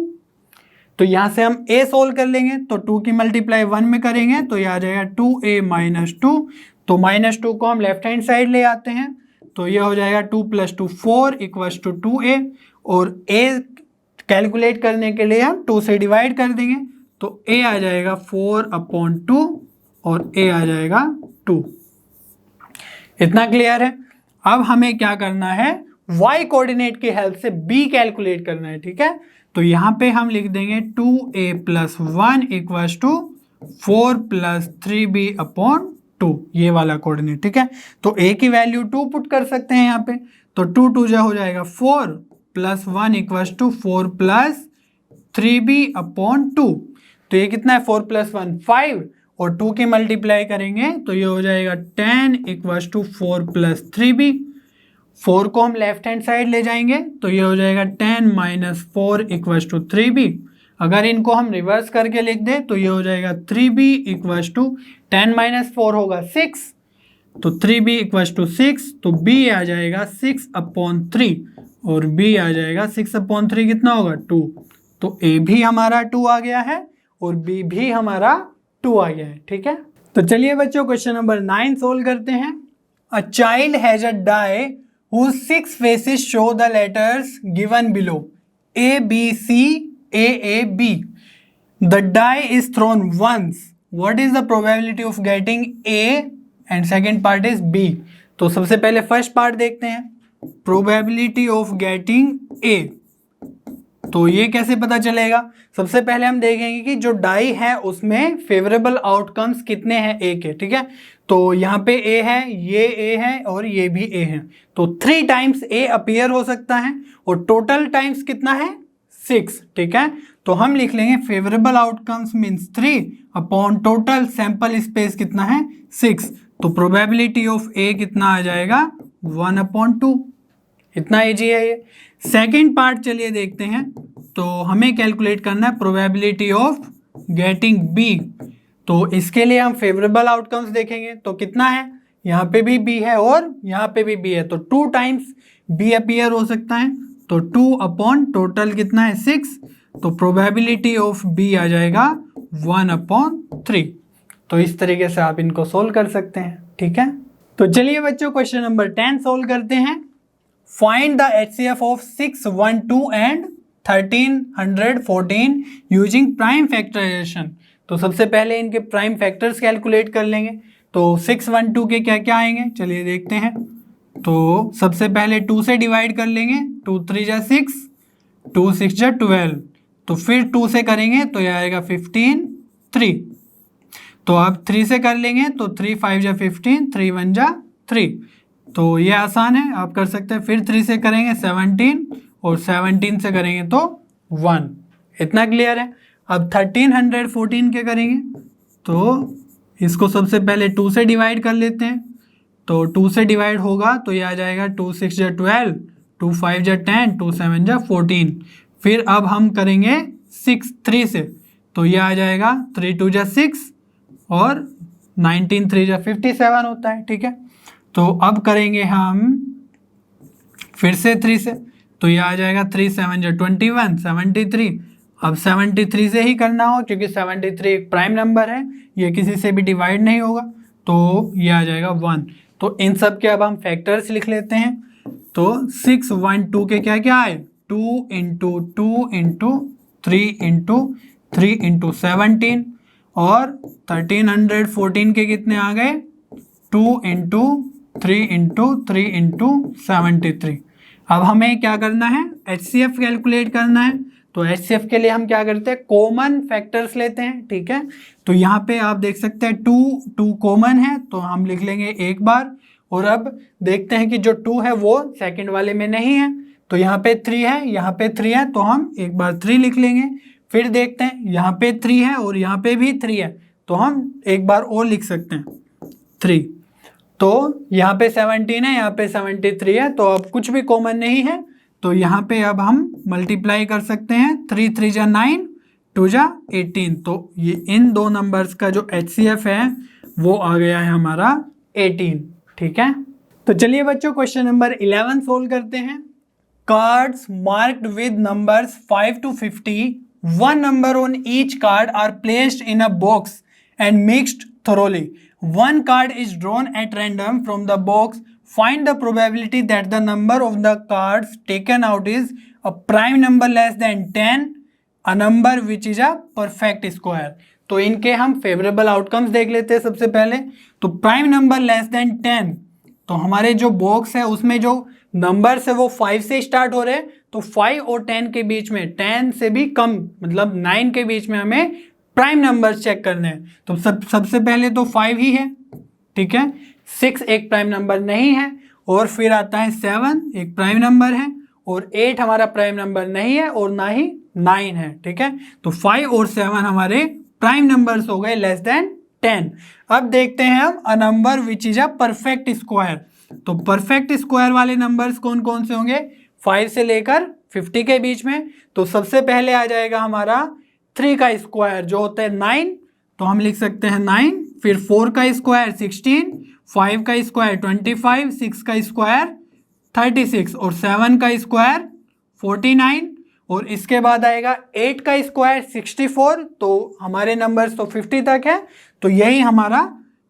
तो यहाँ से हम a सोल्व कर लेंगे, तो 2 की मल्टीप्लाई 1 में करेंगे तो ये आ जाएगा 2a - 2। तो -2 को हम लेफ्ट हैंड साइड ले आते हैं, तो ये हो जाएगा 2 + 2 4 = 2a। और a कैलकुलेट करने के लिए हम 2 से डिवाइड कर देंगे, तो a आ जाएगा 4/2 और a आ जाएगा 2। इतना क्लियर है। अब हमें क्या करना है, y कोऑर्डिनेट की हेल्प से b कैलकुलेट करना है, ठीक है। तो यहाँ पे हम लिख देंगे 2a + 1 = 4 + 3b/2, ये वाला कोऑर्डिनेट, ठीक है। तो a की वैल्यू 2 पुट कर सकते हैं यहाँ पे, तो 2 2 जा हो जाएगा 4 + 1 = 4 + 3b/2। तो ये कितना है 4 + 1 5 और 2 की मल्टीप्लाई करेंगे तो ये हो जाएगा 10 = 4 + 3b। 4 को हम लेफ्ट हैंड साइड ले जाएंगे तो ये हो जाएगा 10 - 4 = 3b। अगर इनको हम रिवर्स करके लिख दें तो ये हो जाएगा 3b = 10 - 4 होगा 6, तो 3b = 6। तो b आ जाएगा 6/3 और b आ जाएगा 6/3 कितना होगा 2। तो a भी हमारा 2 आ गया है और b भी हमारा 2 आ गया है, ठीक है। तो चलिए बच्चों क्वेश्चन नंबर 9 सोल्व करते हैं। A child has a die whose 6 faces show the letters given below A B C A A B. The die is thrown once. What is the probability of getting A and second part is B. तो सबसे पहले first part देखते हैं, probability of getting A। तो ये कैसे पता चलेगा, सबसे पहले हम देखेंगे कि जो डाई है उसमें फेवरेबल आउटकम्स कितने हैं ए के, ठीक है। तो यहाँ पे a है, ये a है और ये भी a है, तो 3 टाइम्स a अपीयर हो सकता है और टोटल टाइम्स कितना है 6, ठीक है। तो हम लिख लेंगे favourable outcomes means 3 upon total sample space कितना है 6, तो प्रोबेबिलिटी ऑफ a कितना आ जाएगा 1/2। इतना इजी है ये। सेकेंड पार्ट चलिए देखते हैं। तो हमें कैलकुलेट करना है प्रोबेबिलिटी ऑफ गेटिंग b। तो इसके लिए हम फेवरेबल आउटकम्स देखेंगे, तो कितना है, यहाँ पे भी b है और यहाँ पे भी b है, तो 2 टाइम्स b अपीयर हो सकता है, तो 2 अपॉन टोटल कितना है 6, तो प्रोबेबिलिटी ऑफ b आ जाएगा 1/3। तो इस तरीके से आप इनको सोल्व कर सकते हैं, ठीक है। तो चलिए बच्चों क्वेश्चन नंबर 10 सोल्व करते हैं। Find the HCF of 612 and 1314 using prime factorisation. तो सबसे पहले इनके प्राइम फैक्टर्स कैलकुलेट कर लेंगे। तो 612 के क्या क्या आएंगे चलिए देखते हैं। तो सबसे पहले 2 से डिवाइड कर लेंगे, 2 3 जा 6, 2 6 जा 12, तो फिर 2 से करेंगे तो यह आएगा 15 3। तो अब 3 से कर लेंगे तो 3 5 जा 15, 3 1 जा 3, तो ये आसान है आप कर सकते हैं। फिर 3 से करेंगे 17 और 17 से करेंगे तो 1। इतना क्लियर है। अब 1314 के करेंगे, तो इसको सबसे पहले 2 से डिवाइड कर लेते हैं। तो 2 से डिवाइड होगा तो ये आ जाएगा 2 6 जा 12, 2 5 जा 10, 2 7 जा 14। फिर अब हम करेंगे 6 3 से, तो ये आ जाएगा 3 2 जा 6 और 19 3 जा 57 होता है, ठीक है। तो अब करेंगे हम फिर से 3 से, तो ये आ जाएगा 3 7 जा 21 73। अब 73 से ही करना हो क्योंकि 73 एक प्राइम नंबर है, ये किसी से भी डिवाइड नहीं होगा, तो ये आ जाएगा 1। तो इन सब के अब हम फैक्टर्स लिख लेते हैं। तो 6 1 2 के क्या क्या आए, 2 इंटू 2 इंटू 3 इंटू 3 इंटू 17, और 1314 के कितने आ गए 2 इंटू 3 इंटू 3 इंटू 73। अब हमें क्या करना है HCF कैलकुलेट करना है। तो HCF के लिए हम क्या करते हैं कॉमन फैक्टर्स लेते हैं, ठीक है। तो यहाँ पे आप देख सकते हैं 2 कॉमन है तो हम लिख लेंगे एक बार, और अब देखते हैं कि जो 2 है वो सेकंड वाले में नहीं है, तो यहाँ पे 3 है, यहाँ पे 3 है, तो हम एक बार 3 लिख लेंगे। फिर देखते हैं यहाँ पे 3 है और यहाँ पे भी 3 है, तो हम एक बार और लिख सकते हैं 3। तो यहाँ पे 17 है, यहाँ पे 73 है, तो अब कुछ भी कॉमन नहीं है, तो यहाँ पे अब हम मल्टीप्लाई कर सकते हैं। 3 3 जा 9, 2 जा 18, तो ये इन दो नंबर्स का जो HCF है वो आ गया है हमारा 18, ठीक है। तो चलिए बच्चों क्वेश्चन नंबर 11 सोल्व करते हैं। Cards marked with numbers 5 to 50, one number on each card are placed in a box and mixed thoroughly. One card is drawn at random from the box. Find the probability that the number of the cards taken out is a prime number less than 10, a number which is a perfect square. तो इनके हम favourable outcomes देख लेते हैं सबसे पहले। तो prime number less than 10, तो हमारे जो बॉक्स है उसमें जो नंबर्स है वो 5 से स्टार्ट हो रहे हैं, तो 5 और 10 के बीच में, 10 से भी कम मतलब 9 के बीच में हमें प्राइम नंबर्स चेक करने हैं। तो सबसे पहले तो 5 ही है, ठीक है। 6 एक प्राइम नंबर नहीं है, और फिर आता है 7 एक प्राइम नंबर है, और 8 हमारा प्राइम नंबर नहीं है और ना ही 9 है, ठीक है। तो 5 और 7 हमारे प्राइम नंबर्स हो गए लेस देन 10। अब देखते हैं हम a number which is a perfect square. तो परफेक्ट स्क्वायर वाले नंबर्स कौन कौन से होंगे 5 से लेकर 50 के बीच में। तो सबसे पहले आ जाएगा हमारा 3 का स्क्वायर जो होता है 9, तो हम लिख सकते हैं 9। फिर 4 का स्क्वायर 16, 5 का स्क्वायर 25, 6 का स्क्वायर 36 और 7 का स्क्वायर 49, और इसके बाद आएगा 8 का स्क्वायर 64। तो हमारे नंबर्स तो 50 तक है, तो यही हमारा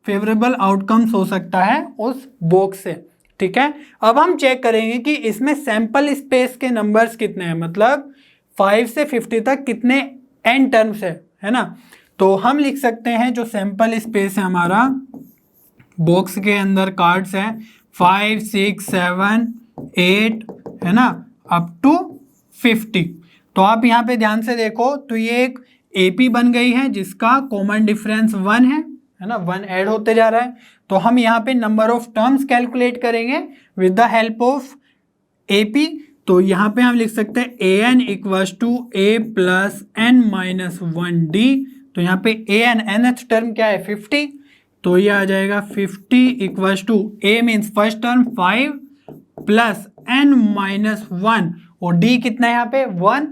फेवरेबल आउटकम्स हो सकता है उस बॉक्स से, ठीक है। अब हम चेक करेंगे कि इसमें सैंपल स्पेस के नंबर्स कितने हैं, मतलब 5 से 50 तक कितने n टर्म्स है ना। तो हम लिख सकते हैं जो सैंपल स्पेस है हमारा बॉक्स के अंदर कार्ड्स है 5 6 7 8 है ना अप टू 50। तो आप यहाँ पे ध्यान से देखो तो ये एक AP बन गई है जिसका कॉमन डिफरेंस 1 है, है ना, 1 ऐड होते जा रहा है। तो हम यहाँ पे नंबर ऑफ टर्म्स कैलकुलेट करेंगे with the help of AP। तो यहाँ पे हम लिख सकते हैं an equals to a plus n minus 1d। तो यहाँ पे an nth टर्म क्या है 50, तो ये आ जाएगा 50 equals to a means first term 5 plus n minus 1 और d कितना है यहाँ पे 1,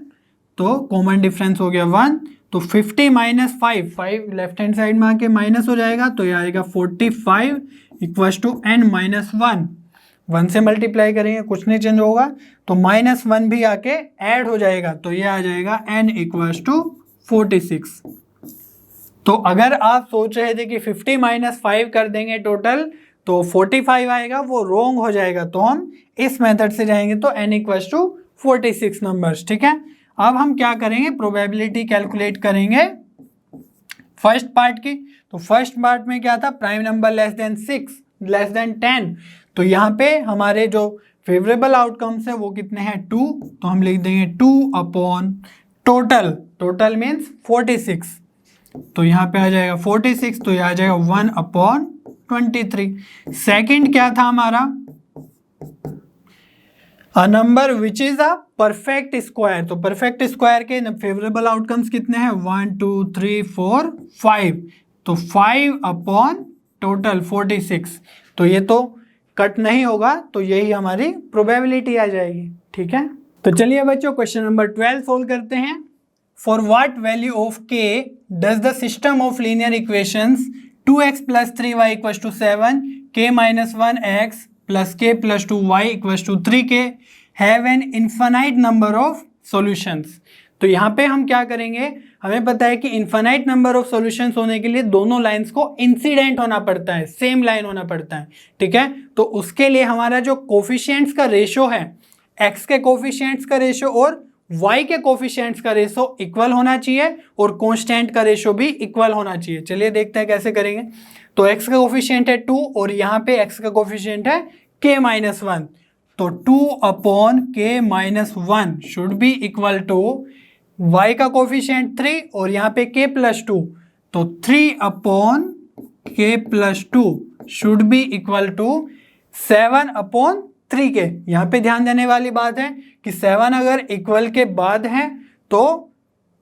तो कॉमन डिफरेंस हो गया 1। तो 50 माइनस 5 लेफ्ट हैंड साइड में आके माइनस हो जाएगा, तो ये आएगा 45 इक्वल्स टू n माइनस 1 से मल्टीप्लाई करेंगे कुछ नहीं चेंज होगा, तो -1 भी आके ऐड हो जाएगा, तो ये आ जाएगा n इक्वल्स टू 46। तो अगर आप सोच रहे थे कि 50 माइनस 5 कर देंगे टोटल तो 45 आएगा, वो रोंग हो जाएगा। तो हम इस मेथड से जाएंगे तो n इक्वल्स टू 46 नंबर्स, ठीक है। अब हम क्या करेंगे, प्रोबेबिलिटी कैलकुलेट करेंगे फर्स्ट पार्ट की। तो फर्स्ट पार्ट में क्या था, prime number less than 6 less than 10। तो यहाँ पे हमारे जो फेवरेबल आउटकम्स है वो कितने हैं 2, तो हम लिख देंगे 2 अपॉन टोटल मीन्स 46। तो यहाँ पे आ जाएगा 46, तो ये आ जाएगा 1 अपॉन 23। सेकेंड क्या था हमारा, a number which is a perfect square. तो परफेक्ट स्क्वायर के फेवरेबल आउटकम्स कितने हैं 1 2 3 4 5, तो 5 अपॉन टोटल 46। तो ये तो कट नहीं होगा, तो यही हमारी प्रोबेबिलिटी आ जाएगी, ठीक है। तो चलिए बच्चों क्वेश्चन नंबर 12 सोल्व करते हैं। For what value of k does the system of linear equations 2x plus 3y equals to 7, k minus 1x plus k plus 2y equals to 3k have an infinite number of solutions. तो यहाँ पे हम क्या करेंगे, हमें पता है कि इन्फिनाइट नंबर ऑफ सॉल्यूशंस होने के लिए दोनों लाइंस को इंसिडेंट होना पड़ता है, सेम लाइन होना पड़ता है, ठीक है। तो उसके लिए हमारा जो कोफिशिएंट्स का रेशो है, x के कोफिशिएंट्स का रेशो और y के कोफिशिएंट्स का रेशो इक्वल होना चाहिए और कांस्टेंट का रेशो भी इक्वल होना चाहिए। चलिए देखते हैं कैसे करेंगे। तो x का कोफिशिएंट है 2 और यहाँ पे x का कोफिशिएंट है k माइनस 1, तो 2 upon k minus 1 should be equal to y का कोफिशिएंट 3 और यहाँ पे k प्लस 2, तो 3 upon k plus 2 should be equal to 7 upon 3k। यहाँ पे ध्यान देने वाली बात है कि 7 अगर इक्वल के बाद है तो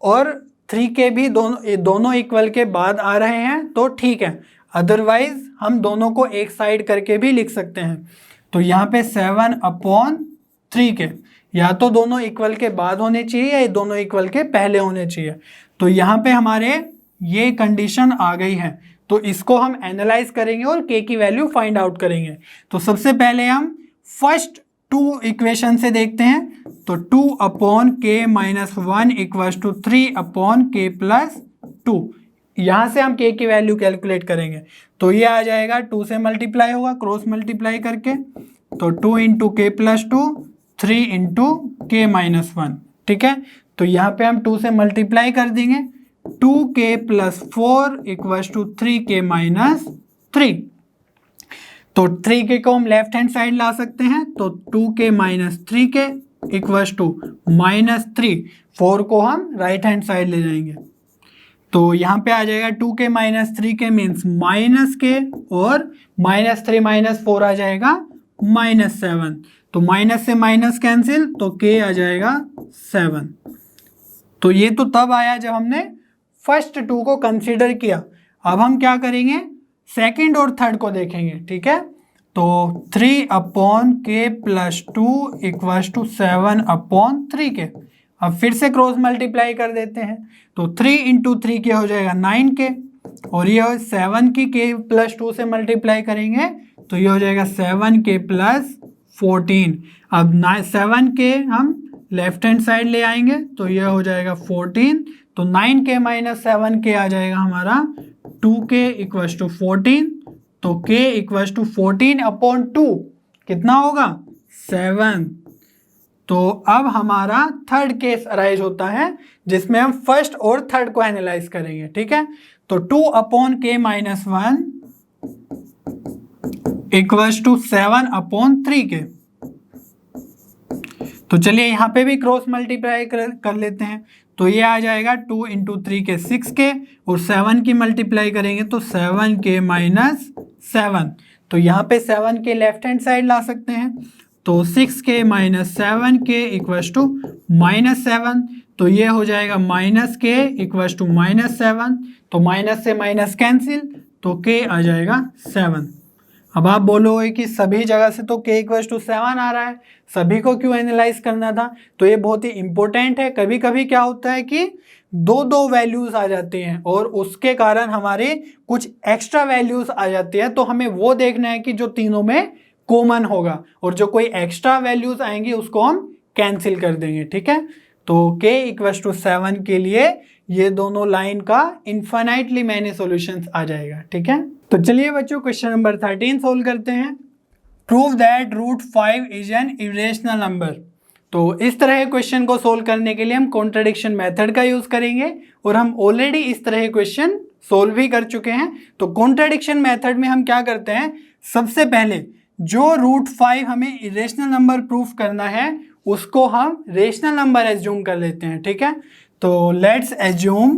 और 3k भी दोनों इक्वल के बाद आ रहे हैं तो ठीक है, अदरवाइज हम दोनों को एक साइड करके भी लिख सकते हैं। तो यहाँ पे 7 अपॉन 3k या तो दोनों इक्वल के बाद होने चाहिए या दोनों इक्वल के पहले होने चाहिए। तो यहाँ पे हमारे ये कंडीशन आ गई है, तो इसको हम एनालाइज करेंगे और k की वैल्यू फाइंड आउट करेंगे। तो सबसे पहले हम फर्स्ट 2 इक्वेशन से देखते हैं। तो 2 upon k minus 1 equals to 3 upon k plus 2, यहाँ से हम k की वैल्यू कैलकुलेट करेंगे। तो ये आ जाएगा 2 से मल्टीप्लाई होगा क्रॉस मल्टीप्लाई करके, तो 2 इंटू के प्लस 2 3 इंटू के माइनस 1, ठीक है। तो यहाँ पे हम 2 से मल्टीप्लाई कर देंगे, 2k plus 4 equals to 3k minus 3। तो 3k को हम लेफ्ट हैंड साइड ला सकते हैं, तो 2k minus 3k equals to minus 3, 4 को हम राइट हैंड साइड ले जाएंगे। तो यहाँ पे आ जाएगा 2k minus 3k means minus k और माइनस 3 माइनस 4 आ जाएगा माइनस 7। तो माइनस से माइनस कैंसिल, तो k आ जाएगा 7। तो ये तो तब आया जब हमने फर्स्ट 2 को कंसीडर किया। अब हम क्या करेंगे, सेकंड और थर्ड को देखेंगे, ठीक है। तो 3 upon k plus 2 equals to 7 upon 3k। अब फिर से क्रॉस मल्टीप्लाई कर देते हैं, तो 3 इंटू 3k हो जाएगा 9k और ये 7 की k प्लस 2 से मल्टीप्लाई करेंगे तो ये हो जाएगा 7k प्लस 14। अब 7k हम लेफ्ट हैंड साइड ले आएंगे तो ये हो जाएगा 14, तो 9k माइनस 7k आ जाएगा हमारा 2k इक्वल्स टू 14। तो k इक्वल्स टू 14 अपॉन 2 कितना होगा 7। तो अब हमारा थर्ड केस अराइज होता है जिसमें हम फर्स्ट और थर्ड को एनालाइज करेंगे, ठीक है। तो 2 upon k minus 1 equals to 7 upon 3k। तो चलिए यहाँ पे भी क्रॉस मल्टीप्लाई कर लेते हैं। तो ये आ जाएगा 2 इंटू 3 के 6 के, और 7 की मल्टीप्लाई करेंगे तो 7 के माइनस 7। तो यहाँ पे 7 के लेफ्ट हैंड साइड ला सकते हैं, तो 6 के माइनस 7 के इक्वल्स टू माइनस 7। तो ये हो जाएगा माइनस के इक्वल्स टू माइनस 7। तो माइनस से माइनस कैंसिल, तो के आ जाएगा 7। अब आप बोलोगे कि सभी जगह से तो के इक्वल्स टू 7 आ रहा है, सभी को क्यों एनालाइज करना था? तो ये बहुत ही इंपॉर्टेंट है। कभी कभी क्या होता है कि दो दो वैल्यूज आ जाती हैं और उसके कारण हमारे कुछ एक्स्ट्रा वैल्यूज आ जाती है, तो हमें वो देखना है कि जो तीनों में कॉमन होगा, और जो कोई एक्स्ट्रा वैल्यूज आएंगी उसको हम कैंसिल कर देंगे, ठीक है। तो k इक्वल्स टू 7 के लिए ये दोनों लाइन का इनफाइनाइटली मैनी सॉल्यूशंस आ जाएगा, ठीक है। तो चलिए बच्चों क्वेश्चन नंबर 13 सोल्व करते हैं। Prove that root 5 is an irrational number. तो इस तरह के क्वेश्चन को सोल्व करने के लिए हम कॉन्ट्रडिक्शन मेथड का यूज करेंगे, और हम ऑलरेडी इस तरह के क्वेश्चन सोल्व भी कर चुके हैं। तो कॉन्ट्रडिक्शन मेथड में हम क्या करते हैं, सबसे पहले जो रूट 5 हमें इरेशनल नंबर प्रूफ करना है उसको हम रेशनल नंबर एज्यूम कर लेते हैं, ठीक है। तो let's assume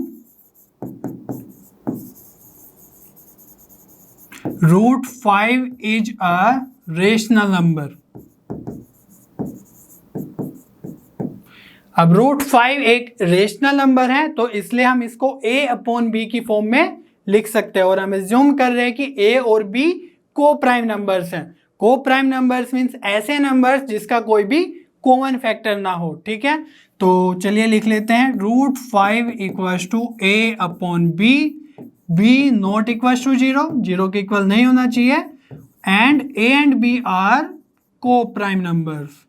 root 5 is a rational number. अब रूट 5 एक रेशनल नंबर है, तो इसलिए हम इसको a अपॉन b की फॉर्म में लिख सकते हैं, और हम एज्यूम कर रहे हैं कि a और b को प्राइम नंबर्स हैं। को प्राइम नंबर्स मीन्स ऐसे नंबर्स जिसका कोई भी कॉमन फैक्टर ना हो, ठीक है। तो चलिए लिख लेते हैं root 5 equals to a upon b, b not equals to 0, 0 के इक्वल नहीं होना चाहिए, and a and b are coprime numbers.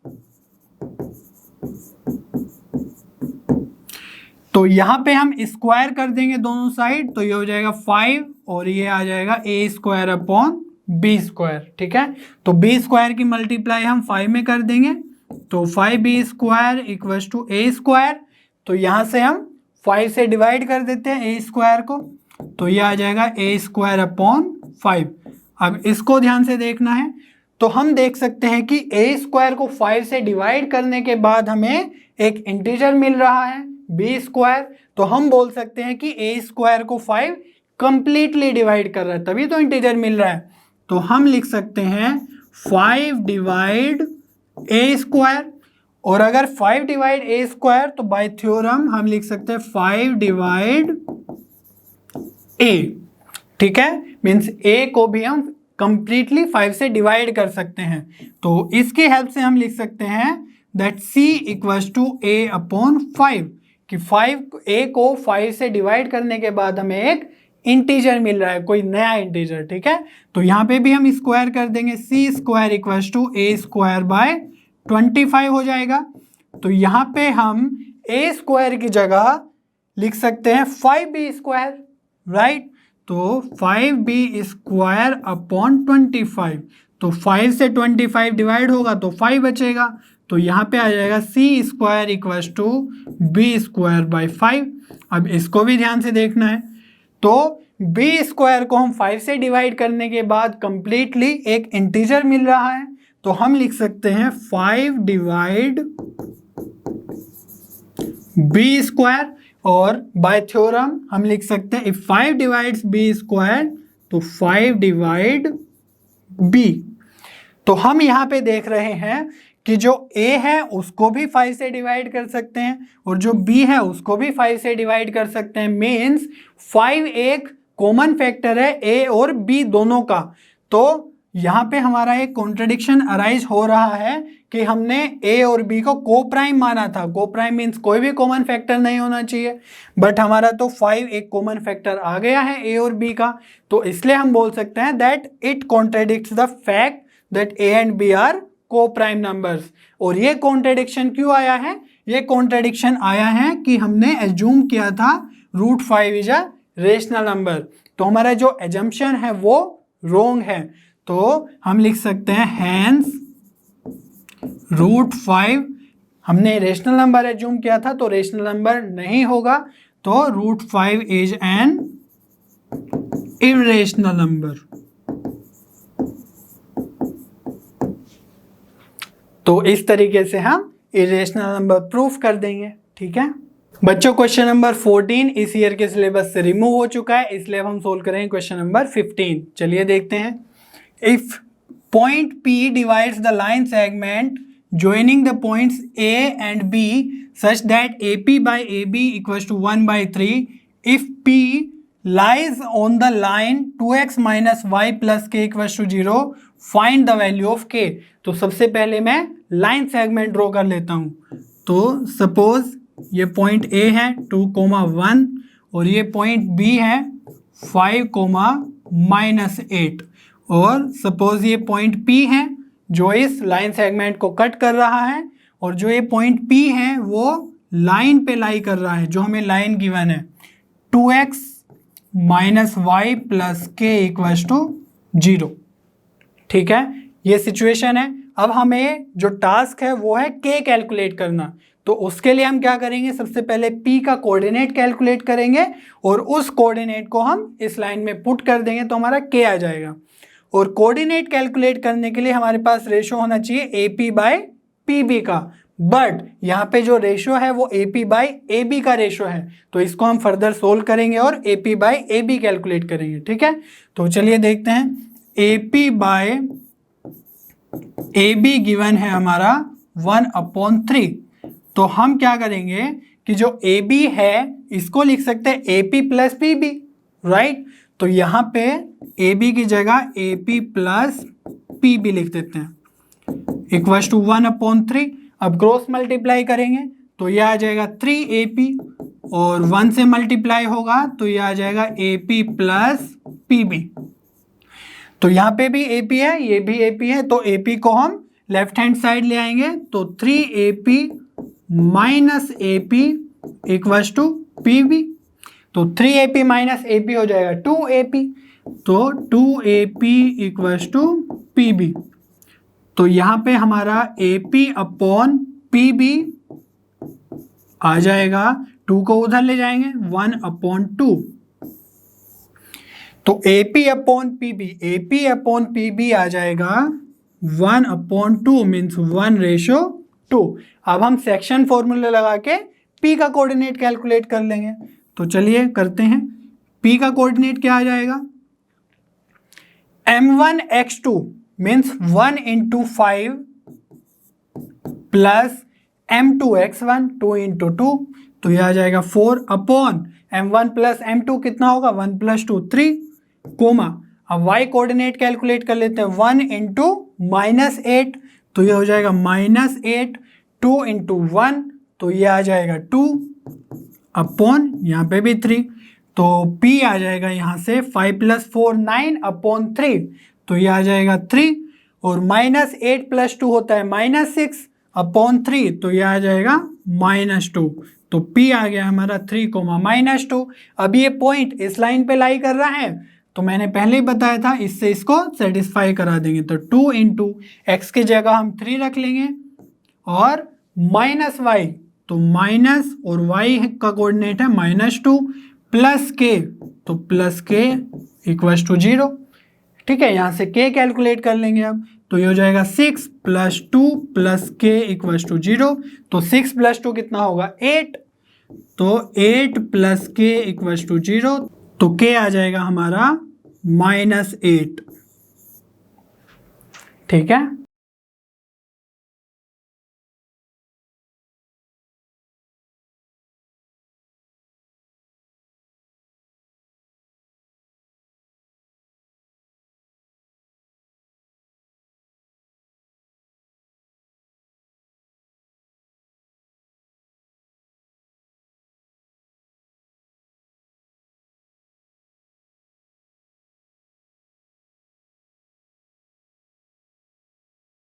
तो यहां पे हम स्क्वायर कर देंगे दोनों साइड, तो ये हो जाएगा 5 और ये आ जाएगा a square upon b square, ठीक है। तो b स्क्वायर की मल्टीप्लाई हम 5 में कर देंगे, तो 5b square equals to a square. तो यहां से हम 5 से डिवाइड कर देते हैं a स्क्वायर को, तो ये आ जाएगा a स्क्वायर अपॉन 5। अब इसको ध्यान से देखना है, तो हम देख सकते हैं कि a स्क्वायर को 5 से डिवाइड करने के बाद हमें एक इंटीजर मिल रहा है b स्क्वायर। तो हम बोल सकते हैं कि a स्क्वायर को 5 कंप्लीटली डिवाइड कर रहा है, तभी तो इंटीजर मिल रहा है। तो हम लिख सकते हैं 5 डिवाइड a स्क्वायर, और अगर 5 डिवाइड a स्क्वायर तो बाय थ्योरम हम लिख सकते हैं 5 डिवाइड a, ठीक है। मीन्स a को भी हम कंप्लीटली 5 से डिवाइड कर सकते हैं। तो इसकी हेल्प से हम लिख सकते हैं that c equals to a upon 5, कि 5a को 5 से डिवाइड करने के बाद हमें एक इंटीजर मिल रहा है, कोई नया इंटीजर, ठीक है। तो यहाँ पे भी हम स्क्वायर कर देंगे, c square equals to a square by 25 हो जाएगा। तो यहाँ पे हम a स्क्वायर की जगह लिख सकते हैं 5b स्क्वायर, राइट। तो 5b स्क्वायर अपॉन 25, तो 5 से 25 डिवाइड होगा तो 5 बचेगा, तो यहाँ पे आ जाएगा c square equals to b square by 5। अब इसको भी ध्यान से देखना है, तो b स्क्वायर को हम 5 से डिवाइड करने के बाद कंप्लीटली एक इंटीजर मिल रहा है, तो हम लिख सकते हैं 5 डिवाइड b स्क्वायर, और बाय थ्योरम हम लिख सकते हैं इफ 5 डिवाइड्स b स्क्वायर तो 5 डिवाइड b। तो हम यहाँ पे देख रहे हैं कि जो a है उसको भी 5 से डिवाइड कर सकते हैं, और जो b है उसको भी 5 से डिवाइड कर सकते हैं। मीन्स 5 एक कॉमन फैक्टर है a और b दोनों का। तो यहाँ पे हमारा एक कॉन्ट्रडिक्शन अराइज हो रहा है कि हमने a और b को को प्राइम माना था। को प्राइम मीन्स कोई भी कॉमन फैक्टर नहीं होना चाहिए, बट हमारा तो 5 एक कॉमन फैक्टर आ गया है a और b का। तो इसलिए हम बोल सकते हैं that it contradicts the fact that a and b are coprime numbers. और ये कॉन्ट्रडिक्शन क्यों आया है? ये कॉन्ट्रडिक्शन आया है कि हमने एज्यूम किया था root 5 is a rational number, तो हमारा जो एजम्पशन है वो रोंग है। तो हम लिख सकते हैं हैंस रूट 5 हमने रेशनल नंबर एज्यूम किया था, तो रेशनल नंबर नहीं होगा, तो root 5 is an irrational number. तो इस तरीके से हम इरेशनल नंबर प्रूफ कर देंगे, ठीक है। बच्चों क्वेश्चन नंबर 14 इस ईयर के सिलेबस से रिमूव हो चुका है, इसलिए अब हम सोल्व करेंगे क्वेश्चन नंबर 15। चलिए देखते हैं। If point P divides the line segment joining the points A and B such that AP by AB equals to 1/3, if P lies on the line 2x minus y plus k equals to 0, find the value of k। तो सबसे पहले मैं line segment draw कर लेता हूँ। तो suppose ये point A है 2,1 और ये पॉइंट B है 5,-8 और सपोज ये पॉइंट P है जो इस लाइन सेगमेंट को कट कर रहा है और जो ये पॉइंट P है वो लाइन पे लाई कर रहा है, जो हमें लाइन गिवन है 2x माइनस वाई प्लस के इक्वल्स टू 0। ठीक है, ये सिचुएशन है। अब हमें जो टास्क है वो है k कैलकुलेट करना। तो उसके लिए हम क्या करेंगे, सबसे पहले p का कोऑर्डिनेट कैलकुलेट करेंगे और उस कोऑर्डिनेट को हम इस लाइन में पुट कर देंगे तो हमारा k आ जाएगा। और कोऑर्डिनेट कैलकुलेट करने के लिए हमारे पास रेशो होना चाहिए AP बाय PB का, बट यहाँ पे जो रेशो है वो AP बाय AB का रेशो है, तो इसको हम फर्दर सोल्व करेंगे और AP बाय AB कैलकुलेट करेंगे। ठीक है, तो चलिए देखते हैं। AP बाय AB गिवन है हमारा 1/3। तो हम क्या करेंगे कि जो AB है इसको लिख सकते हैं AP प्लस PB, राइट। तो यहाँ पे AB की जगह AP प्लस PB लिख देते हैं इक्वल्स टू 1/3। अब क्रॉस मल्टीप्लाई करेंगे तो ये आ जाएगा 3AP और 1 से मल्टीप्लाई होगा तो ये आ जाएगा AP प्लस PB। तो यहाँ पे भी AP है, ये भी AP है, तो AP को हम लेफ्ट हैंड साइड ले आएंगे तो 3AP minus AP equals to PB। तो 3AP माइनस AP हो जाएगा 2AP, तो 2AP इक्वल्स टू PB। तो यहाँ पे हमारा AP अपॉन PB आ जाएगा, 2 को उधर ले जाएंगे 1/2। तो AP अपॉन PB आ जाएगा 1/2 मीन्स 1:2। अब हम सेक्शन फॉर्मूला लगा के P का कोऑर्डिनेट कैलकुलेट कर लेंगे। तो चलिए करते हैं। P का कोऑर्डिनेट क्या आ जाएगा, m1x2 मीन्स 1 × 5 प्लस m2x1 2 × 2, तो यह आ जाएगा 4 अपॉन m1 प्लस m2 कितना होगा 1 + 2 3 कोमा। अब y कोऑर्डिनेट कैलकुलेट कर लेते हैं 1 × -8, तो यह हो जाएगा -8, 2 × 1 तो यह आ जाएगा 2 अपॉन यहाँ पे भी 3, तो P आ जाएगा यहाँ से 5 + 4 9/3, तो ये आ जाएगा 3 और -8 + 2 होता है -6/3, तो ये आ जाएगा -2। तो P आ गया हमारा 3, -2। अब ये पॉइंट इस लाइन पे लाई कर रहा है, तो मैंने पहले ही बताया था इससे इसको सेटिस्फाई करा देंगे। तो 2 × x की जगह हम 3 रख लेंगे और -y, तो माइनस और y का कोऑर्डिनेट है -2 प्लस k, तो प्लस k इक्वल्स टू 0। ठीक है, यहाँ से k कैलकुलेट कर लेंगे अब, तो ये हो जाएगा 6 + 2 प्लस k इक्वल्स टू 0। तो 6 + 2 कितना होगा 8, तो 8 प्लस k इक्वल्स टू 0, तो k आ जाएगा हमारा -8। ठीक है।